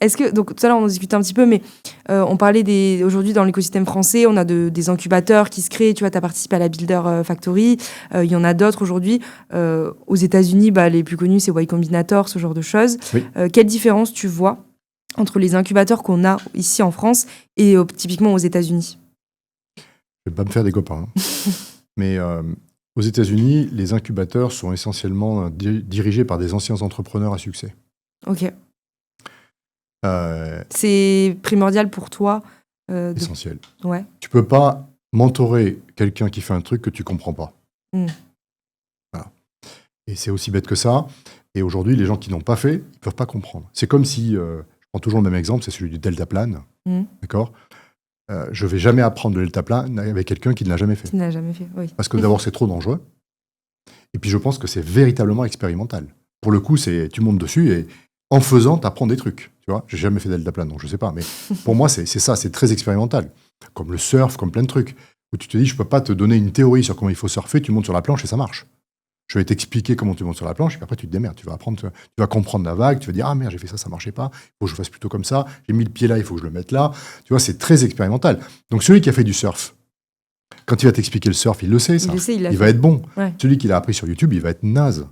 est-ce que, donc tout à l'heure on en discutait un petit peu, mais on parlait aujourd'hui dans l'écosystème français, on a des incubateurs qui se créent, tu vois, tu as participé à la Builder Factory, il y en a d'autres aujourd'hui. Aux États-Unis, les plus connus, c'est Y Combinator, ce genre de choses. Oui. Quelle différence tu vois entre les incubateurs qu'on a ici en France et typiquement aux États-Unis? Je vais pas me faire des copains. Mais aux États-Unis, les incubateurs sont essentiellement dirigés par des anciens entrepreneurs à succès. Ok. C'est primordial pour toi. Essentiel. Ouais. Tu peux pas mentorer quelqu'un qui fait un truc que tu comprends pas. Voilà. Et c'est aussi bête que ça. Et aujourd'hui, les gens qui n'ont pas fait, ils peuvent pas comprendre. C'est comme si, je prends toujours le même exemple, c'est celui du deltaplane. D'accord. Je vais jamais apprendre le deltaplane avec quelqu'un qui ne l'a jamais fait. Qui ne l'a jamais fait, oui. Parce que d'abord, c'est trop dangereux. Et puis, je pense que c'est véritablement expérimental. Pour le coup, tu montes dessus et en faisant, tu apprends des trucs. Tu vois, j'ai jamais fait deltaplane, donc je sais pas. Mais pour moi, c'est ça, c'est très expérimental. Comme le surf, comme plein de trucs. Où tu te dis, je peux pas te donner une théorie sur comment il faut surfer, tu montes sur la planche et ça marche. Je vais t'expliquer comment tu montes sur la planche et puis après, tu te démerdes. Tu vas apprendre, tu vas comprendre la vague, tu vas dire, ah merde, j'ai fait ça, ça marchait pas. Il faut que je fasse plutôt comme ça. J'ai mis le pied là, il faut que je le mette là. Tu vois, c'est très expérimental. Donc, celui qui a fait du surf, quand il va t'expliquer le surf, il le sait, ça. Il va être bon. Ouais. Celui qui l'a appris sur YouTube, il va être naze.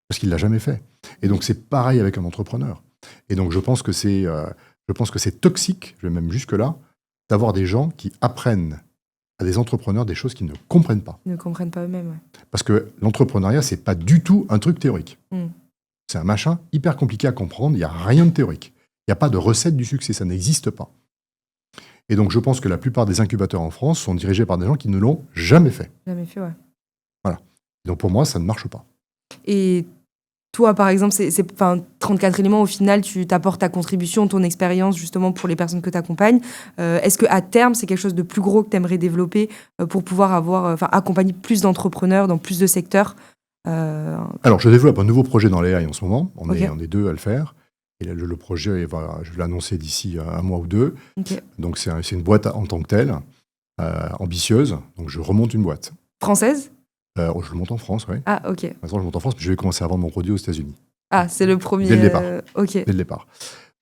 Parce qu'il l'a jamais fait. Et donc, c'est pareil avec un entrepreneur. Et donc, je pense que c'est toxique, je vais même jusque-là, d'avoir des gens qui apprennent à des entrepreneurs des choses qu'ils ne comprennent pas. Ils ne comprennent pas eux-mêmes, ouais. Parce que l'entrepreneuriat, c'est pas du tout un truc théorique. C'est un machin hyper compliqué à comprendre, il n'y a rien de théorique. Il n'y a pas de recette du succès, ça n'existe pas. Et donc, je pense que la plupart des incubateurs en France sont dirigés par des gens qui ne l'ont jamais fait. Jamais fait, ouais. Voilà. Donc, pour moi, ça ne marche pas. Et toi, par exemple, 34 éléments, au final, tu t'apportes ta contribution, ton expérience, justement, pour les personnes que tu accompagnes. Est-ce qu'à terme, c'est quelque chose de plus gros que tu aimerais développer pour pouvoir accompagner plus d'entrepreneurs dans plus de secteurs? Alors, je développe un nouveau projet dans l'AI en ce moment. On est deux à le faire. Et là, le projet, je vais l'annoncer d'ici un mois ou deux. Okay. Donc, c'est une boîte en tant que telle, ambitieuse. Donc, je remonte une boîte. Française ? Je le monte en France, oui. Ah, ok. Maintenant, je monte en France, mais je vais commencer à vendre mon produit aux États-Unis. Ah, c'est le premier. Dès le départ. Ok. Dès le départ.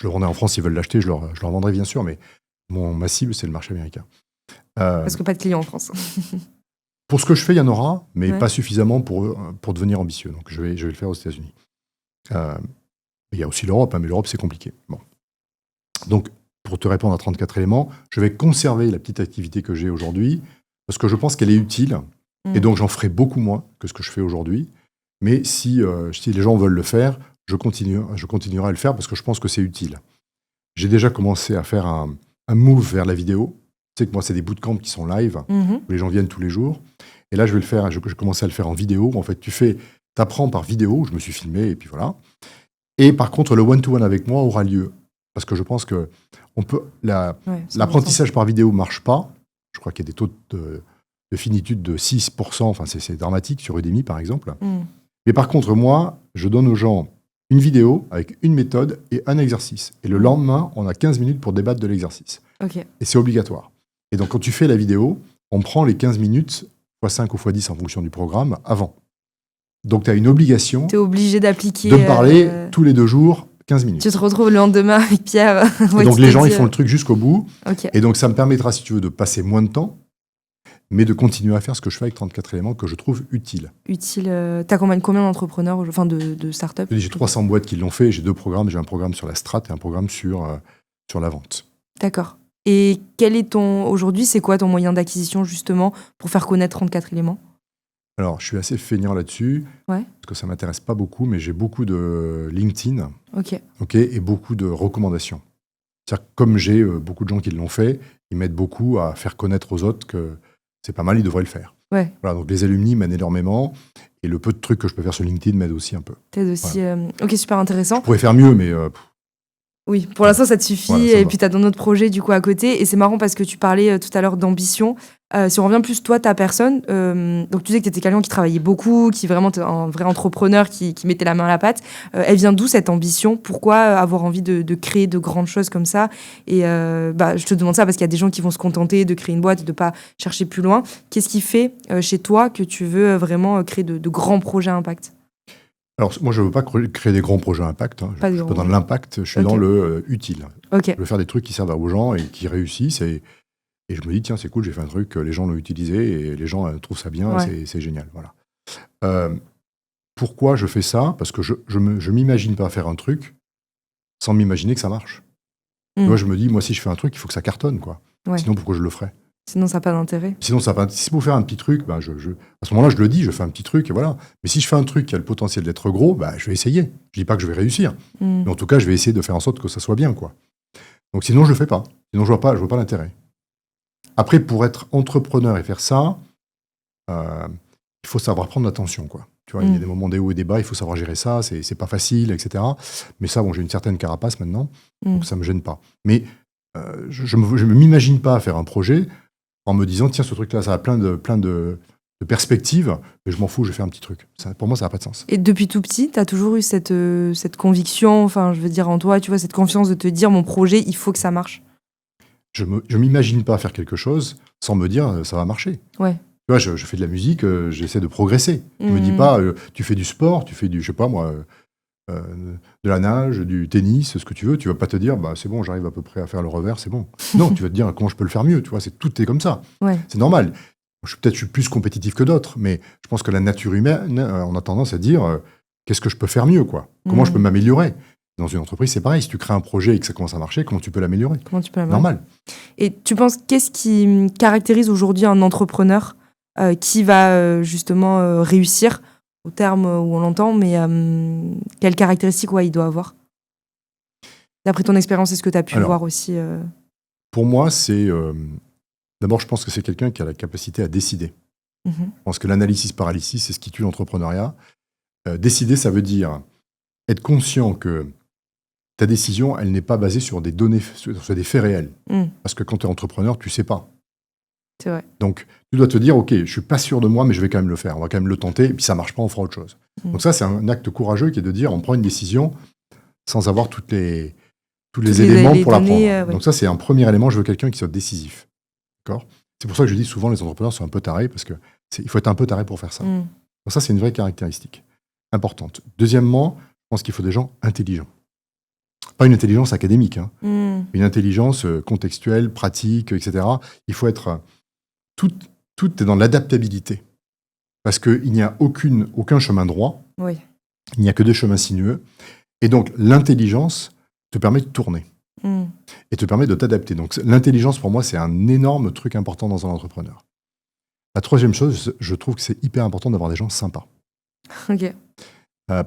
Je le rendrai en France, ils veulent l'acheter, je leur vendrai bien sûr, mais ma cible, c'est le marché américain. Parce que pas de clients en France. Pour ce que je fais, il y en aura, mais pas suffisamment pour devenir ambitieux. Donc, je vais le faire aux États-Unis. Il y a aussi l'Europe, mais l'Europe, c'est compliqué. Bon. Donc, pour te répondre à 34 éléments, je vais conserver la petite activité que j'ai aujourd'hui, parce que je pense qu'elle est utile. Et donc, j'en ferai beaucoup moins que ce que je fais aujourd'hui. Mais si les gens veulent le faire, je continuerai à le faire parce que je pense que c'est utile. J'ai déjà commencé à faire un move vers la vidéo. Tu sais que moi, c'est des bootcamps qui sont live, où les gens viennent tous les jours. Et là, je vais le faire. Je commence à le faire en vidéo. En fait, tu apprends par vidéo. Je me suis filmé et puis voilà. Et par contre, le one-to-one avec moi aura lieu. Parce que je pense que l'apprentissage par vidéo ne marche pas. Je crois qu'il y a des taux de finitude de 6%, enfin c'est dramatique sur Udemy par exemple. Mais par contre, moi, je donne aux gens une vidéo avec une méthode et un exercice. Et le lendemain, on a 15 minutes pour débattre de l'exercice. Okay. Et c'est obligatoire. Et donc quand tu fais la vidéo, on prend les 15 minutes, x5 ou x10 en fonction du programme, avant. Donc tu as une obligation. Tu es obligé d'appliquer. De me parler tous les 2 jours, 15 minutes. Tu te retrouves le lendemain avec Pierre. Et donc les gens, ils font le truc jusqu'au bout. Okay. Et donc ça me permettra, si tu veux, de passer moins de temps, mais de continuer à faire ce que je fais avec 34 éléments que je trouve utile. Utile. T'accompagnes combien d'entrepreneurs, enfin de startups ? J'ai 300 boîtes qui l'ont fait. J'ai 2 programmes. J'ai un programme sur la strat et un programme sur la vente. D'accord. Et quel est aujourd'hui, c'est quoi ton moyen d'acquisition justement pour faire connaître 34 éléments ? Alors, je suis assez feignant là-dessus, parce que ça ne m'intéresse pas beaucoup, mais j'ai beaucoup de LinkedIn et beaucoup de recommandations. C'est-à-dire que comme j'ai beaucoup de gens qui l'ont fait, ils m'aident beaucoup à faire connaître aux autres que c'est pas mal, ils devraient le faire. Ouais. Voilà, donc les alumni m'aident énormément. Et le peu de trucs que je peux faire sur LinkedIn m'aide aussi un peu. T'aide aussi. Voilà. Ok, super intéressant. Je pourrais faire mieux, mais... Oui, pour l'instant, ça te suffit. Voilà, et puis, tu as ton autre projet du coup à côté. Et c'est marrant parce que tu parlais tout à l'heure d'ambition. Si on revient plus, toi, ta personne, donc tu disais que tu étais quelqu'un qui travaillait beaucoup, qui vraiment un vrai entrepreneur, qui mettait la main à la pâte. Elle vient d'où cette ambition ? Pourquoi avoir envie de créer de grandes choses comme ça ? Et je te demande ça parce qu'il y a des gens qui vont se contenter de créer une boîte et de ne pas chercher plus loin. Qu'est-ce qui fait chez toi que tu veux vraiment créer de grands projets à impact ? Alors, moi, je ne veux pas créer des grands projets à impact. Hein. Je ne suis pas dans l'impact, je suis dans le utile. Je veux faire des trucs qui servent aux gens et qui réussissent. Et je me dis, tiens, c'est cool, j'ai fait un truc, les gens l'ont utilisé et les gens trouvent ça bien, c'est génial. Voilà. Pourquoi je fais ça ? Parce que je ne m'imagine pas faire un truc sans m'imaginer que ça marche. Moi, je me dis, moi, si je fais un truc, il faut que ça cartonne, quoi. Ouais. Sinon, pourquoi je le ferais ? Sinon, ça n'a pas d'intérêt. Sinon, ça n'a pas. Si vous faire un petit truc, à ce moment-là, je le dis, je fais un petit truc, et voilà. Mais si je fais un truc qui a le potentiel d'être gros, je vais essayer. Je dis pas que je vais réussir, mais en tout cas, je vais essayer de faire en sorte que ça soit bien, quoi. Donc, sinon, je le fais pas. Sinon, je vois pas l'intérêt. Après, pour être entrepreneur et faire ça, il faut savoir prendre l'attention, quoi. Tu vois, il y a des moments des hauts et des bas, il faut savoir gérer ça. C'est pas facile, etc. Mais ça, bon, j'ai une certaine carapace maintenant, donc ça me gêne pas. Mais je me m'imagine pas faire un projet en me disant, tiens, ce truc-là, ça a plein de perspectives, mais je m'en fous, je vais faire un petit truc. Ça, pour moi, ça n'a pas de sens. Et depuis tout petit, tu as toujours eu cette conviction, enfin, je veux dire, en toi, tu vois, cette confiance de te dire, mon projet, il faut que ça marche. Je m'imagine pas faire quelque chose sans me dire, ça va marcher. Ouais. Tu vois, je fais de la musique, j'essaie de progresser. Je me dis pas, tu fais du sport, tu fais je sais pas moi, de la nage, du tennis, ce que tu veux. Tu vas pas te dire, c'est bon, j'arrive à peu près à faire le revers, c'est bon. Non, tu vas te dire, comment je peux le faire mieux. Tu vois, tout est comme ça. Ouais. C'est normal. Je suis plus compétitif que d'autres, mais je pense que la nature humaine, on a tendance à dire, qu'est-ce que je peux faire mieux, quoi ? Comment je peux m'améliorer ? Dans une entreprise, c'est pareil. Si tu crées un projet et que ça commence à marcher, comment tu peux l'améliorer ? Normal. Et tu penses, qu'est-ce qui caractérise aujourd'hui un entrepreneur qui va justement réussir, au terme où on l'entend, mais quelles caractéristiques il doit avoir ? D'après ton expérience, est-ce que tu as pu voir aussi Pour moi, c'est... D'abord, je pense que c'est quelqu'un qui a la capacité à décider. Je pense que l'analysis paralysis, c'est ce qui tue l'entrepreneuriat. Décider, ça veut dire être conscient que ta décision, elle n'est pas basée sur des données, sur des faits réels. Parce que quand tu es entrepreneur, tu ne sais pas. C'est vrai. Donc, tu dois te dire, OK, je ne suis pas sûr de moi, mais je vais quand même le faire. On va quand même le tenter, et puis ça ne marche pas, on fera autre chose. Donc ça, c'est un acte courageux qui est de dire, on prend une décision sans avoir tous les éléments pour la prendre. Donc ça, c'est un premier élément, je veux quelqu'un qui soit décisif. D'accord ? C'est pour ça que je dis souvent, les entrepreneurs sont un peu tarés, parce qu'il faut être un peu taré pour faire ça. Donc ça, c'est une vraie caractéristique importante. Deuxièmement, je pense qu'il faut des gens intelligents. Pas une intelligence académique, hein. Une intelligence contextuelle, pratique, etc. Il faut être... Tout est dans l'adaptabilité. Parce qu'il n'y a aucun chemin droit. Oui. Il n'y a que des chemins sinueux. Et donc, l'intelligence te permet de tourner. Et te permet de t'adapter. Donc, l'intelligence, pour moi, c'est un énorme truc important dans un entrepreneur. La troisième chose, je trouve que c'est hyper important d'avoir des gens sympas. Ok.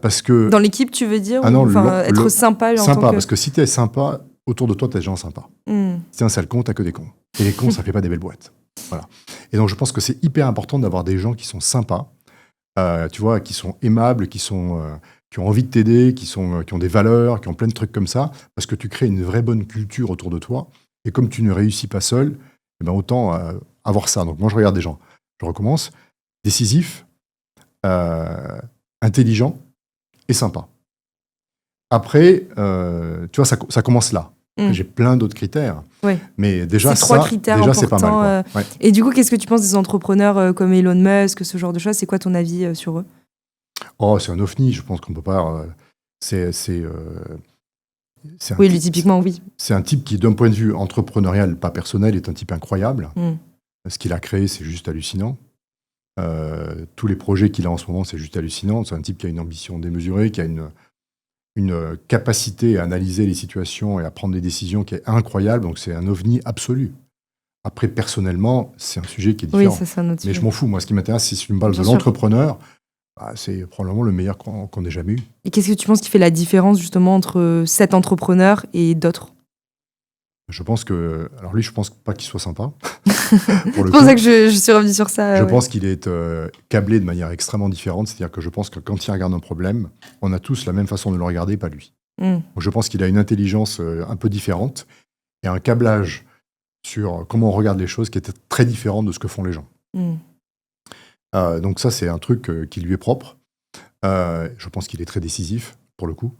Parce que... Dans l'équipe, tu veux dire ? Être sympa en tant que... parce que si tu es sympa, autour de toi, tu as des gens sympas. Si tu es un sale con, tu n'as que des cons. Et les cons, ça ne fait pas des belles boîtes. Voilà. Et donc, je pense que c'est hyper important d'avoir des gens qui sont sympas, tu vois, qui sont aimables, qui ont envie de t'aider, qui ont des valeurs, qui ont plein de trucs comme ça, parce que tu crées une vraie bonne culture autour de toi. Et comme tu ne réussis pas seul, autant avoir ça. Donc, moi, je regarde des gens. Je recommence. Décisif, intelligent et sympa. Après, tu vois, ça commence là. J'ai plein d'autres critères. Ouais. Mais déjà, c'est 3 critères déjà importants, c'est pas mal. Ouais. Et du coup, qu'est-ce que tu penses des entrepreneurs comme Elon Musk, ce genre de choses ? C'est quoi ton avis sur eux ? C'est un ovni. Je pense qu'on ne peut pas... oui, lui, typiquement, oui. C'est un type qui, d'un point de vue entrepreneurial, pas personnel, est un type incroyable. Ce qu'il a créé, c'est juste hallucinant. Tous les projets qu'il a en ce moment, c'est juste hallucinant. C'est un type qui a une ambition démesurée, qui a une capacité à analyser les situations et à prendre des décisions qui est incroyable. Donc, c'est un ovni absolu. Après, personnellement, c'est un sujet qui est différent. Oui, ça, c'est un autre sujet. Mais je m'en fous. Moi, ce qui m'intéresse, c'est si tu me parles de l'entrepreneur, c'est probablement le meilleur qu'on ait jamais eu. Et qu'est-ce que tu penses qui fait la différence, justement, entre cet entrepreneur et d'autres ? Je pense que... Alors lui, je pense pas qu'il soit sympa. C'est pour ça que je suis revenue sur ça. Je pense qu'il est câblé de manière extrêmement différente. C'est-à-dire que je pense que quand il regarde un problème, on a tous la même façon de le regarder, pas lui. Donc je pense qu'il a une intelligence un peu différente et un câblage sur comment on regarde les choses qui est très différent de ce que font les gens. Donc ça, c'est un truc qui lui est propre. Je pense qu'il est très décisif, pour le coup.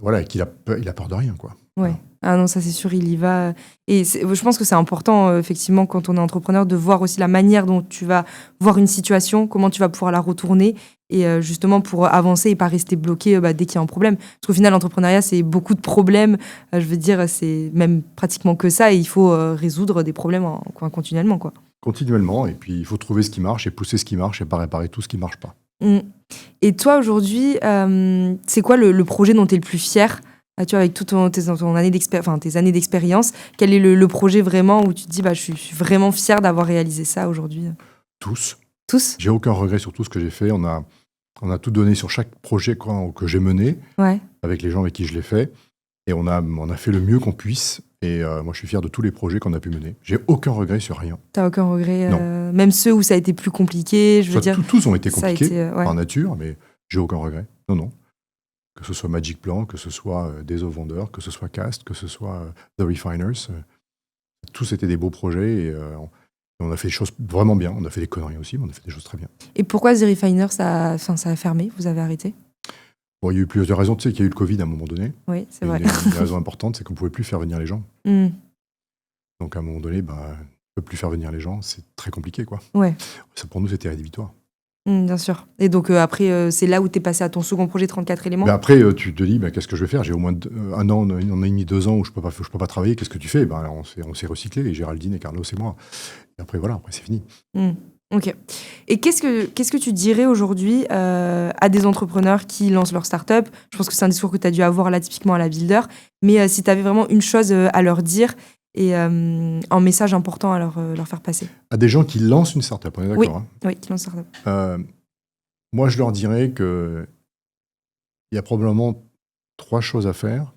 Voilà, et qu'il a peur de rien, quoi. Ouais. Ah non, ça c'est sûr, il y va. Et je pense que c'est important, effectivement, quand on est entrepreneur, de voir aussi la manière dont tu vas voir une situation, comment tu vas pouvoir la retourner, et justement pour avancer et pas rester bloqué dès qu'il y a un problème. Parce qu'au final, l'entrepreneuriat, c'est beaucoup de problèmes. Je veux dire, c'est même pratiquement que ça, et il faut résoudre des problèmes continuellement, quoi. Continuellement, et puis il faut trouver ce qui marche, et pousser ce qui marche, et pas réparer tout ce qui marche pas. Et toi, aujourd'hui, c'est quoi le projet dont tu es le plus fier? Tu vois, avec toutes tes années d'expérience, quel est le projet vraiment où tu te dis je suis vraiment fier d'avoir réalisé ça aujourd'hui? Tous. Tous? J'ai aucun regret sur tout ce que j'ai fait. On a tout donné sur chaque projet que j'ai mené, avec les gens avec qui je l'ai fait. Et on a fait le mieux qu'on puisse. Et moi, je suis fier de tous les projets qu'on a pu mener. J'ai aucun regret sur rien. T'as aucun regret même ceux où ça a été plus compliqué, je veux dire. Tous ont été compliqués par nature, mais j'ai aucun regret. Non. Que ce soit Magic Plan, que ce soit Days of Wonder, que ce soit Cast, que ce soit The Refiners. Tous étaient des beaux projets et on a fait des choses vraiment bien. On a fait des conneries aussi, mais on a fait des choses très bien. Et pourquoi The Refiners, ça a fermé? Vous avez arrêté? Bon, il y a eu plusieurs raisons. Tu sais qu'il y a eu le Covid à un moment donné. Oui, c'est vrai. Une raison importante, c'est qu'on ne pouvait plus faire venir les gens. Donc à un moment donné, on ne peut plus faire venir les gens. C'est très compliqué, quoi. Ouais. Ça, pour nous, c'était rédhibitoire. Bien sûr. Et donc après, c'est là où tu es passé à ton second projet 34 éléments? Après, tu te dis, qu'est-ce que je vais faire? J'ai au moins un an et demi, 2 ans où je peux pas travailler. Qu'est-ce que tu fais? On s'est recyclé, et Géraldine et Carlos et moi. Et après, voilà, c'est fini. Ok. Et qu'est-ce que tu dirais aujourd'hui à des entrepreneurs qui lancent leur start-up? Je pense que c'est un discours que tu as dû avoir là, typiquement à la Builder. Mais si tu avais vraiment une chose à leur dire et un message important à leur faire passer. À des gens qui lancent une start-up, on est d'accord? Oui, qui lancent une start-up. Moi, je leur dirais qu'il y a probablement 3 choses à faire.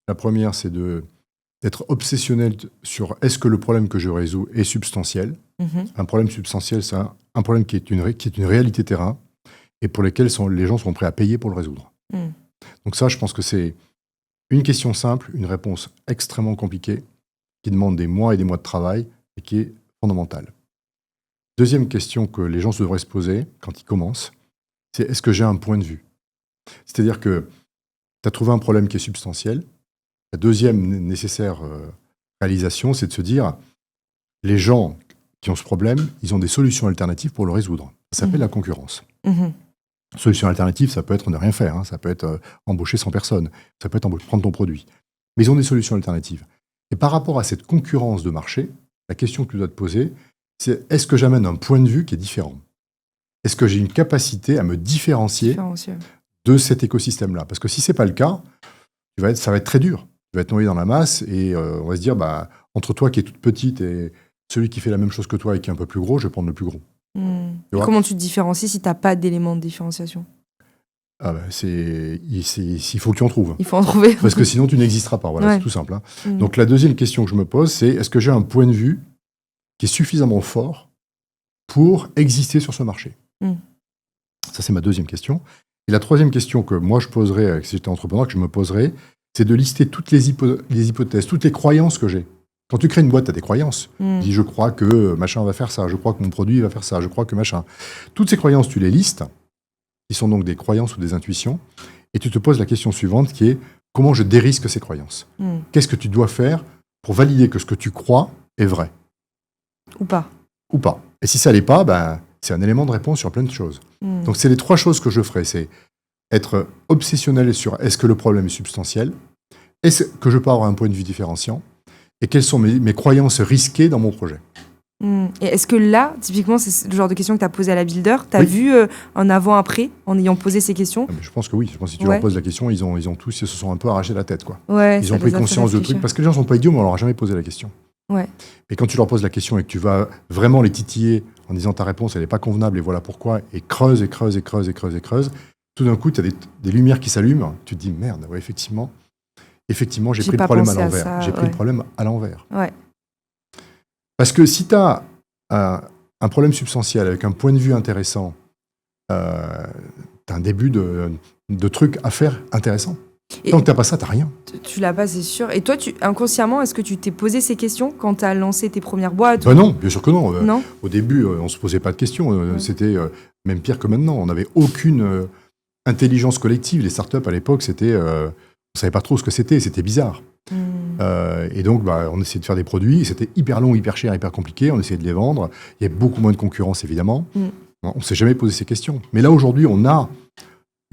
La première, c'est d'être obsessionnel sur est-ce que le problème que je résous est substantiel. Un problème substantiel, c'est un problème qui est une réalité terrain et pour lesquels les gens sont prêts à payer pour le résoudre. Donc ça, je pense que c'est une question simple, une réponse extrêmement compliquée, qui demande des mois et des mois de travail et qui est fondamentale. Deuxième question que les gens devraient se poser quand ils commencent, c'est est-ce que j'ai un point de vue? C'est-à-dire que tu as trouvé un problème qui est substantiel. La deuxième nécessaire réalisation, c'est de se dire les gens qui ont ce problème, ils ont des solutions alternatives pour le résoudre. Ça s'appelle la concurrence. Solution alternative, ça peut être ne rien faire, ça peut être embaucher 100 personnes, ça peut être prendre ton produit. Mais ils ont des solutions alternatives. Et par rapport à cette concurrence de marché, la question que tu dois te poser, c'est est-ce que j'amène un point de vue qui est différent? Est-ce que j'ai une capacité à me différencier de cet écosystème-là? Parce que si ce n'est pas le cas, ça va être très dur. Tu vas être noyé dans la masse et on va se dire, entre toi qui est toute petite et celui qui fait la même chose que toi et qui est un peu plus gros, je vais prendre le plus gros. Et comment tu te différencies si tu n'as pas d'éléments de différenciation? Il faut que tu en trouves. Il faut en trouver. Parce que sinon, tu n'existeras pas. Voilà, c'est tout simple. Donc, la deuxième question que je me pose, c'est est-ce que j'ai un point de vue qui est suffisamment fort pour exister sur ce marché? Ça, c'est ma deuxième question. Et la troisième question que moi, je poserais, si j'étais entrepreneur, que je me poserais, c'est de lister toutes les hypothèses, toutes les croyances que j'ai. Quand tu crées une boîte, tu as des croyances. Tu dis, je crois que machin va faire ça, je crois que mon produit va faire ça, je crois que machin. Toutes ces croyances, tu les listes, qui sont donc des croyances ou des intuitions, et tu te poses la question suivante qui est comment je dérisque ces croyances? Qu'est-ce que tu dois faire pour valider que ce que tu crois est vrai? Ou pas. Et si ça l'est pas, c'est un élément de réponse sur plein de choses. Donc c'est les 3 choses que je ferai, c'est être obsessionnel sur est-ce que le problème est substantiel, est-ce que je peux avoir un point de vue différenciant, et quelles sont mes croyances risquées dans mon projet. Et est-ce que là, typiquement, c'est le genre de questions que tu as posées à la Builder? Tu as vu un avant-après en ayant posé ces questions? Je pense que oui. Je pense que si tu leur poses la question, ils ont tous, ils se sont un peu arrachés la tête, quoi. Ils ont pris conscience de trucs, parce que les gens ne sont pas idiots, mais on leur a jamais posé la question. Et quand tu leur poses la question et que tu vas vraiment les titiller en disant ta réponse, elle n'est pas convenable, et voilà pourquoi, et creuse, tout d'un coup, tu as des lumières qui s'allument, tu te dis merde, effectivement. effectivement, j'ai pris le problème à l'envers. J'ai pris le problème à l'envers. Ouais. Parce que si tu as un problème substantiel avec un point de vue intéressant, tu as un début de truc à faire intéressant. Tant que tu n'as pas ça, tu n'as rien. Tu l'as pas, c'est sûr. Et toi, inconsciemment, est-ce que tu t'es posé ces questions quand tu as lancé tes premières boîtes Non, bien sûr que non. Non. Au début, on ne se posait pas de questions. C'était même pire que maintenant. On n'avait aucune intelligence collective. Les startups, à l'époque, on ne savait pas trop ce que c'était. C'était bizarre. Et donc, on essayait de faire des produits. C'était hyper long, hyper cher, hyper compliqué. On essayait de les vendre. Il y avait beaucoup moins de concurrence, évidemment. On ne s'est jamais posé ces questions. Mais là, aujourd'hui, on a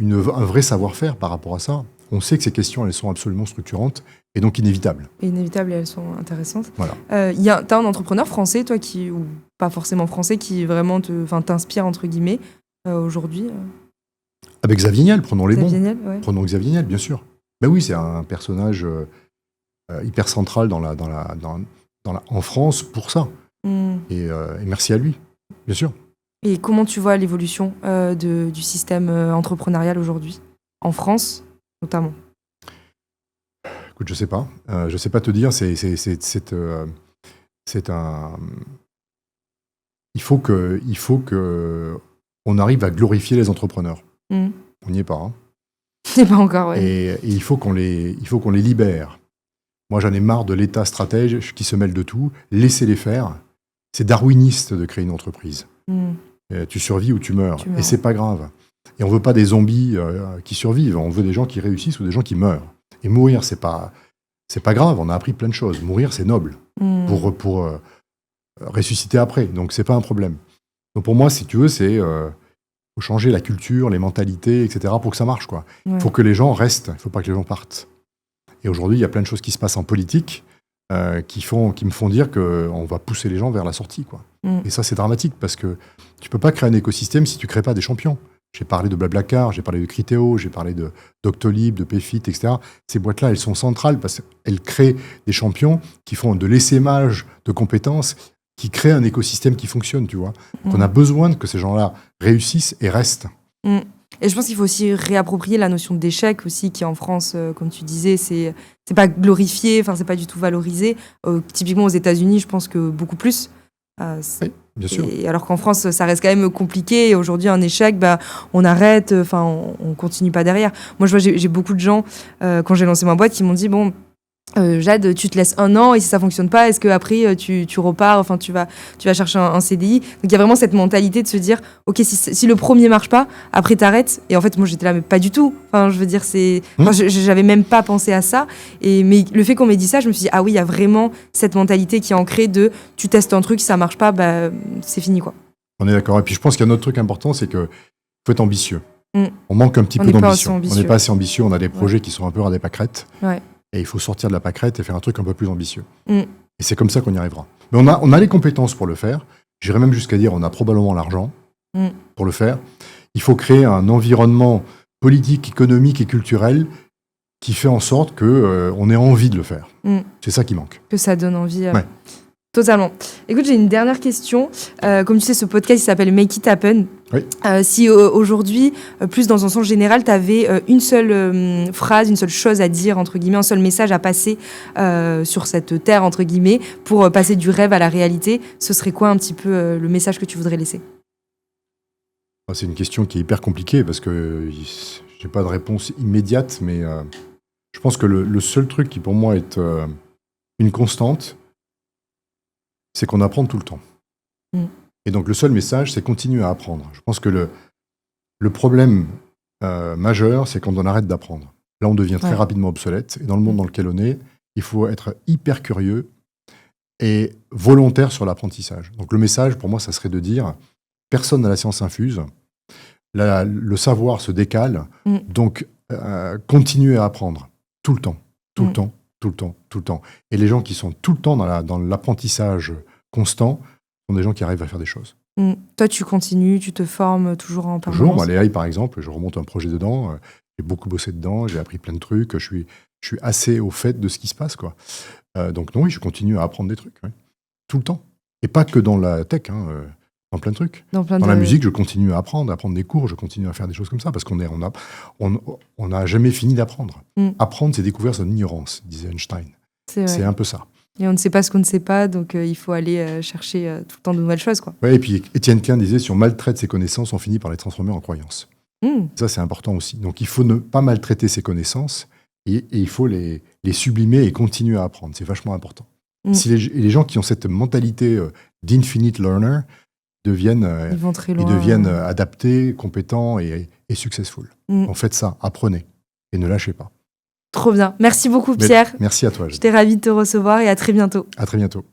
un vrai savoir-faire par rapport à ça. On sait que ces questions, elles sont absolument structurantes et donc inévitables. Inévitables et elles sont intéressantes. Voilà. T'as un entrepreneur français, toi, ou pas forcément français, qui vraiment t'inspire, entre guillemets, aujourd'hui Avec Xavier Niel, prenons les bons. Niel, ouais. Prenons Xavier Niel, bien sûr. Ben oui, c'est un personnage hyper central en France pour ça. Et merci à lui, bien sûr. Et comment tu vois l'évolution du système entrepreneurial aujourd'hui, en France notamment? Écoute, je sais pas. Je sais pas te dire. Il faut que on arrive à glorifier les entrepreneurs. On n'y est pas. Hein. C'est pas encore. Ouais. Et il faut qu'on les libère. Moi, j'en ai marre de l'État stratège qui se mêle de tout. Laissez-les faire. C'est darwiniste de créer une entreprise. Tu survis ou tu meurs. Et c'est pas grave. Et on veut pas des zombies qui survivent. On veut des gens qui réussissent ou des gens qui meurent. Et mourir, c'est pas grave. On a appris plein de choses. Mourir, c'est noble pour ressusciter après. Donc c'est pas un problème. Donc pour moi, si tu veux, faut changer la culture, les mentalités, etc. pour que ça marche, quoi. Il faut que les gens restent. Il faut pas que les gens partent. Et aujourd'hui, il y a plein de choses qui se passent en politique qui me font dire qu'on va pousser les gens vers la sortie, quoi. Et ça, c'est dramatique parce que tu peux pas créer un écosystème si tu crées pas des champions. J'ai parlé de Blablacar, j'ai parlé de Criteo, j'ai parlé de Doctolib, de Payfit, etc. Ces boîtes-là, elles sont centrales parce qu'elles créent des champions qui font de l'essaimage de compétences, qui créent un écosystème qui fonctionne, tu vois. Donc on a besoin que ces gens-là réussissent et restent. Et je pense qu'il faut aussi réapproprier la notion d'échec aussi, qui en France, comme tu disais, c'est pas glorifié, enfin c'est pas du tout valorisé. Typiquement aux États-Unis, je pense que beaucoup plus. Oui, bien sûr. Et alors qu'en France, ça reste quand même compliqué. Et aujourd'hui, un échec, on arrête, on continue pas derrière. Moi, je vois, j'ai beaucoup de gens, quand j'ai lancé ma boîte, qui m'ont dit, bon, Jade, tu te laisses 1 an et si ça fonctionne pas, est-ce qu'après tu repars, enfin tu vas chercher un CDI. Donc il y a vraiment cette mentalité de se dire, ok, si le premier marche pas, après t'arrêtes. Et en fait, moi j'étais là, mais pas du tout. Enfin, je veux dire, j'avais même pas pensé à ça. Mais le fait qu'on m'ait dit ça, je me suis dit, ah oui, il y a vraiment cette mentalité qui est ancrée de, tu testes un truc, si ça marche pas, c'est fini, quoi. On est d'accord. Et puis je pense qu'il y a un autre truc important, c'est que faut être ambitieux. On manque un petit peu d'ambition. On n'est pas assez ambitieux. On a des projets qui sont un peu à des pâquerettes. Ouais. Et il faut sortir de la pâquerette et faire un truc un peu plus ambitieux. Et c'est comme ça qu'on y arrivera. Mais on a les compétences pour le faire. J'irais même jusqu'à dire on a probablement l'argent pour le faire. Il faut créer un environnement politique, économique et culturel qui fait en sorte qu'on ait envie de le faire. C'est ça qui manque. Que ça donne envie. Ouais. Totalement. Écoute, j'ai une dernière question. Comme tu sais, ce podcast, il s'appelle Make It Happen. Oui. Si aujourd'hui, plus dans un sens général, tu avais une seule phrase, une seule chose à dire, entre guillemets, un seul message à passer sur cette terre, entre guillemets, pour passer du rêve à la réalité, ce serait quoi un petit peu le message que tu voudrais laisser ? C'est une question qui est hyper compliquée parce que je n'ai pas de réponse immédiate, mais je pense que le seul truc qui pour moi est une constante, c'est qu'on apprend tout le temps. Et donc le seul message, c'est continuer à apprendre. Je pense que le problème majeur, c'est quand on arrête d'apprendre. Là, on devient très rapidement obsolète. Et dans le monde dans lequel on est, il faut être hyper curieux et volontaire sur l'apprentissage. Donc le message, pour moi, ça serait de dire, personne n'a la science infuse. Le savoir se décale. Donc, continuez à apprendre. Tout le temps. Tout le temps. Tout le temps, tout le temps. Et les gens qui sont tout le temps dans l'apprentissage constant sont des gens qui arrivent à faire des choses. Toi, tu continues, tu te formes toujours en permanence. Toujours. Moi, les AI, par exemple, je remonte un projet dedans. J'ai beaucoup bossé dedans. J'ai appris plein de trucs. Je suis assez au fait de ce qui se passe, quoi. Donc, non, oui, je continue à apprendre des trucs. Ouais. Tout le temps. Et pas que dans la tech. Dans plein de trucs. Dans la musique, je continue à apprendre des cours, je continue à faire des choses comme ça, parce qu'on n'a jamais fini d'apprendre. Apprendre, c'est découvrir son ignorance, disait Einstein. C'est un peu ça. Et on ne sait pas ce qu'on ne sait pas, donc il faut aller chercher tout le temps de nouvelles choses, quoi. Ouais, et puis Étienne Klein disait, si on maltraite ses connaissances, on finit par les transformer en croyances. Ça, c'est important aussi. Donc il faut ne pas maltraiter ses connaissances, et il faut les sublimer et continuer à apprendre. C'est vachement important. Si les gens qui ont cette mentalité d'infinite learner deviennent adaptés, compétents et successful. En faites ça, apprenez et ne lâchez pas. Trop bien. Merci beaucoup, Pierre. Merci à toi. J'étais ravie de te recevoir et à très bientôt. À très bientôt.